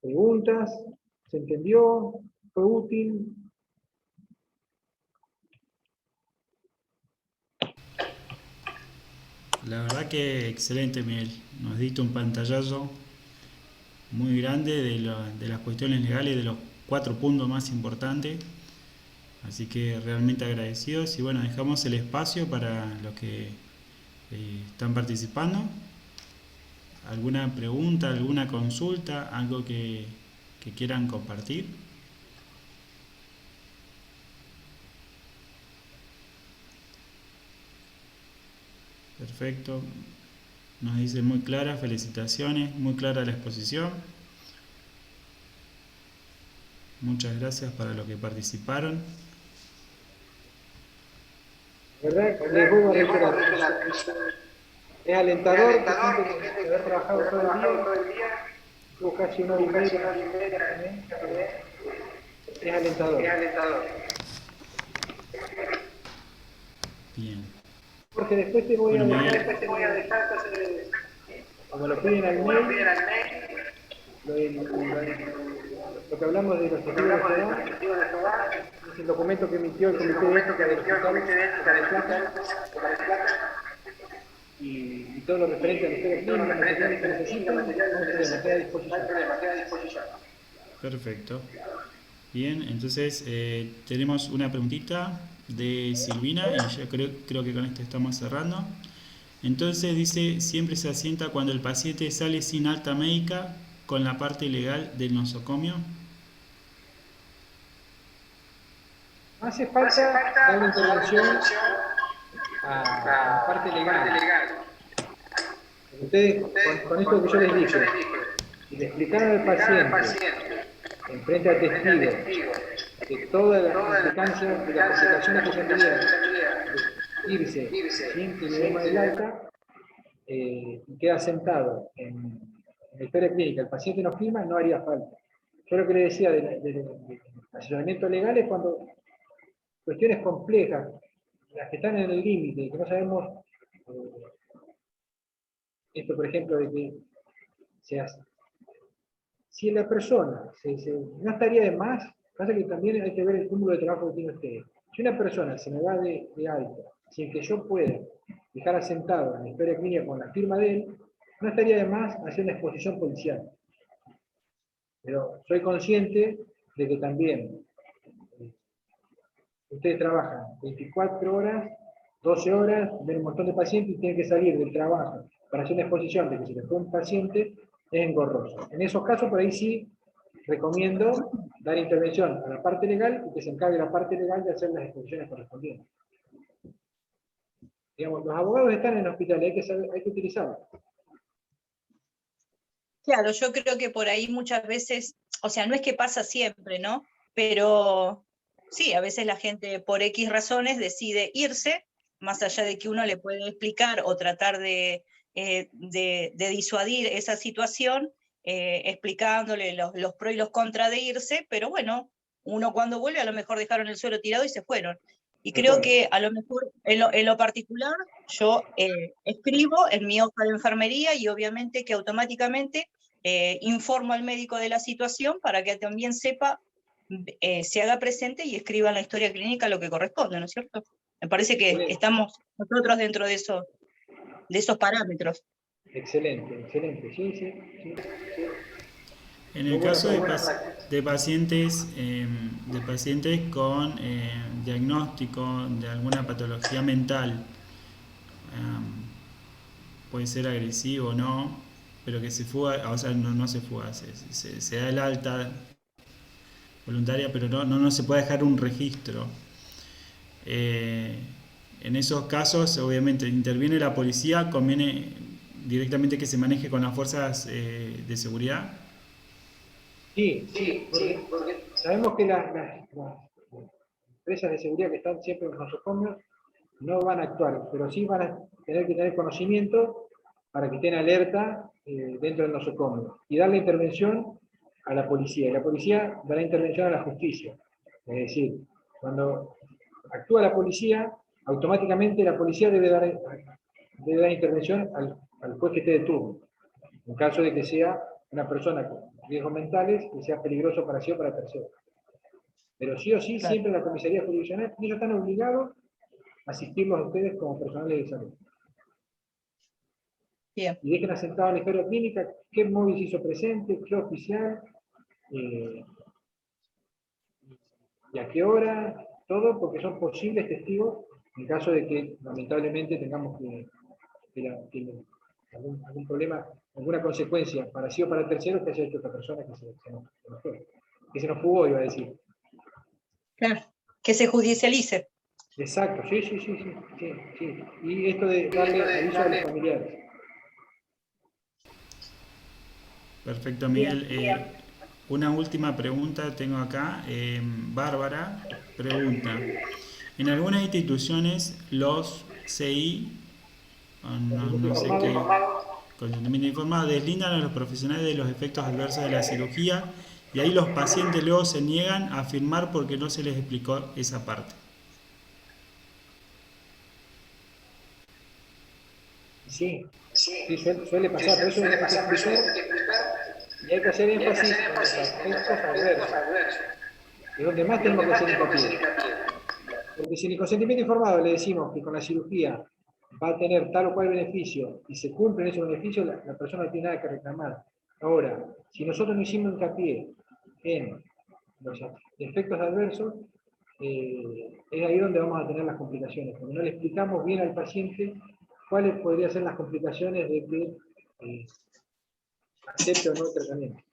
Preguntas, ¿se entendió? ¿Fue útil? La verdad que excelente, Miguel. Nos diste un pantallazo muy grande de las cuestiones legales, de los 4 puntos más importantes. Así que realmente agradecidos. Y bueno, dejamos el espacio para los que están participando. ¿Alguna pregunta, alguna consulta, algo que quieran compartir? Perfecto. Nos dice muy clara, felicitaciones, muy clara la exposición. Muchas gracias para los que participaron. ¿Verdad? Les vuelvo a reiterar. Es alentador que haber trabajado todo el día, tuvo casi una hora y media. Es alentador. Bien. Porque después te voy a dejar, como lo piden al mail, lo que hablamos de los testigos de Jehová, es el documento que emitió el Comité de Ética de Plata, y todo lo referente a la historia clínica, materiales que necesitan, vamos a tener demasiada disposición. Perfecto. Bien, entonces tenemos una preguntita de Silvina y yo creo que con esto estamos cerrando. Entonces dice, siempre se asienta cuando el paciente sale sin alta médica con la parte legal del nosocomio. Hace falta dar una intervención a la parte legal. Ustedes, con esto que yo les dije, y le explicaron al paciente, en frente al testigo, que todas las implicancias de las complicaciones que se tendrían irse sin que le demos el alta, y queda sentado en la historia clínica, el paciente no firma, no haría falta. Yo lo que le decía del asesoramiento legal es cuando cuestiones complejas, las que están en el límite, que no sabemos, esto por ejemplo, de que se hace. Si la persona no estaría de más, pasa que también hay que ver el cúmulo de trabajo que tiene usted. Si una persona se me va de alta, sin que yo pueda dejar asentado en la historia clínica con la firma de él, no estaría de más hacer una exposición policial. Pero soy consciente de que también ustedes trabajan 24 horas, 12 horas, ven un montón de pacientes y tienen que salir del trabajo para hacer una exposición de que se les fue un paciente, es engorroso. En esos casos, por ahí sí recomiendo dar intervención a la parte legal y que se encargue la parte legal de hacer las exposiciones correspondientes. Digamos, los abogados están en el hospital, hay que utilizarlos. Claro, yo creo que por ahí muchas veces, o sea, no es que pasa siempre, ¿no? Pero sí, a veces la gente por X razones decide irse, más allá de que uno le puede explicar o tratar de de disuadir esa situación, explicándole los pros y los contras de irse, pero bueno, uno cuando vuelve a lo mejor dejaron el suelo tirado y se fueron. Y creo que a lo mejor en lo particular yo escribo en mi hoja de enfermería y obviamente que automáticamente informo al médico de la situación para que también sepa, se haga presente y escriba en la historia clínica lo que corresponde, ¿no es cierto? Me parece que estamos nosotros dentro de esos parámetros. Excelente, excelente, sí, sí, sí. En el caso de pacientes con diagnóstico de alguna patología mental, puede ser agresivo o no, pero que se fuga, o sea, no se fuga, se da el alta voluntaria, pero no se puede dejar un registro. En esos casos, obviamente, interviene la policía, conviene directamente que se maneje con las fuerzas de seguridad. Sí, porque sabemos que las empresas de seguridad que están siempre en los nosocomios no van a actuar, pero sí van a tener que tener conocimiento para que estén alerta dentro del nosocomio y dar la intervención a la policía. Y la policía dará intervención a la justicia. Es decir, cuando actúa la policía, automáticamente la policía debe dar intervención al juez que esté de turno, en caso de que sea una persona con riesgos mentales que sea peligroso para sí o para terceros. Pero sí o sí, claro, siempre la comisaría jurisdiccional, ellos están obligados a asistirlos a ustedes como personales de salud. Bien. Y dejen asentado en la historia clínica qué móvil se hizo presente, qué oficial, y a qué hora, todo, porque son posibles testigos en caso de que lamentablemente tengamos algún problema, alguna consecuencia para sí o para terceros que haya hecho esta persona que se nos fugó, iba a decir. Claro, que se judicialice. Exacto, sí. Y esto de darle aviso a los familiares. Perfecto, Miguel. Una última pregunta tengo acá. Bárbara pregunta: en algunas instituciones los CI, no sé qué, consentimiento informado, deslindan a los profesionales de los efectos adversos de la cirugía y ahí los pacientes luego se niegan a firmar porque no se les explicó esa parte. Sí, suele pasar, pero eso hay que explicar y hay que hacer énfasis en los efectos adversos. Es donde más tenemos que hacer hincapié. Porque si en el consentimiento informado le decimos que con la cirugía va a tener tal o cual beneficio y se cumplen esos beneficios, la persona no tiene nada que reclamar. Ahora, si nosotros no hicimos hincapié en los efectos adversos, es ahí donde vamos a tener las complicaciones. Porque no le explicamos bien al paciente cuáles podrían ser las complicaciones de que acepte o no el tratamiento.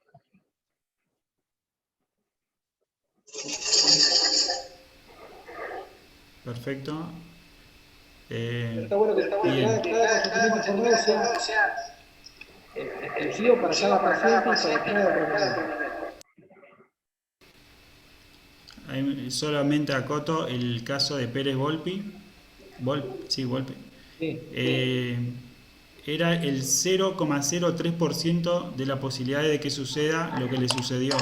Perfecto. Está bueno que cada consentimiento informado sea exclusivo para cada paciente y para cada tratamiento. Solamente acoto el caso de Pérez Volpi. Volpi. Sí. Era el 0,03% de la posibilidad de que suceda lo que le sucedió,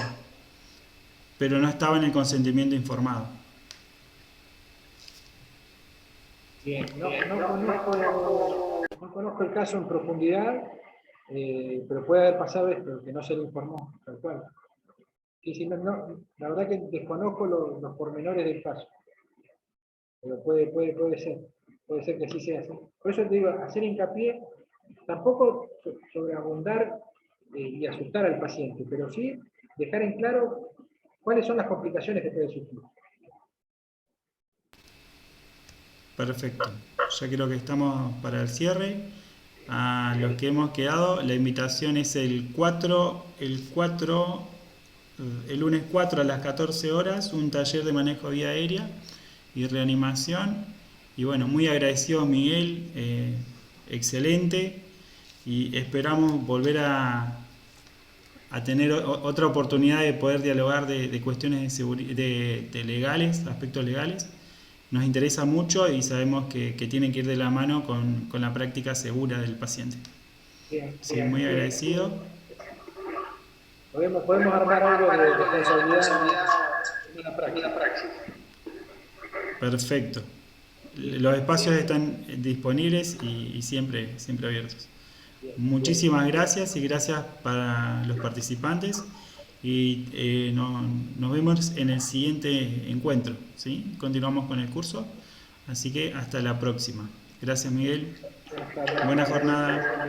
pero no estaba en el consentimiento informado. Bien, no conozco el caso en profundidad, pero puede haber pasado esto, que no se le informó, tal cual. Sí, la verdad que desconozco los pormenores del caso, pero puede ser que así sea así. Por eso te digo, hacer hincapié, tampoco sobreabundar y asustar al paciente, pero sí dejar en claro cuáles son las complicaciones que puede sufrir. Perfecto. Ya creo que estamos para el cierre. A los que hemos quedado, la invitación es el lunes 4 a las 14 horas, un taller de manejo vía aérea y reanimación. Y bueno, muy agradecido, Miguel, excelente, y esperamos volver a tener otra oportunidad de poder dialogar de cuestiones de legales, aspectos legales. nos interesa mucho y sabemos que tienen que ir de la mano con la práctica segura del paciente. Bien, Sí, bien. muy agradecido. Podemos armar algo de responsabilidad en la práctica. Perfecto. Los espacios están disponibles y siempre abiertos. Muchísimas gracias y gracias para los participantes y nos vemos en el siguiente encuentro, ¿sí? Continuamos con el curso, así que hasta la próxima. Gracias, Miguel. Buena jornada.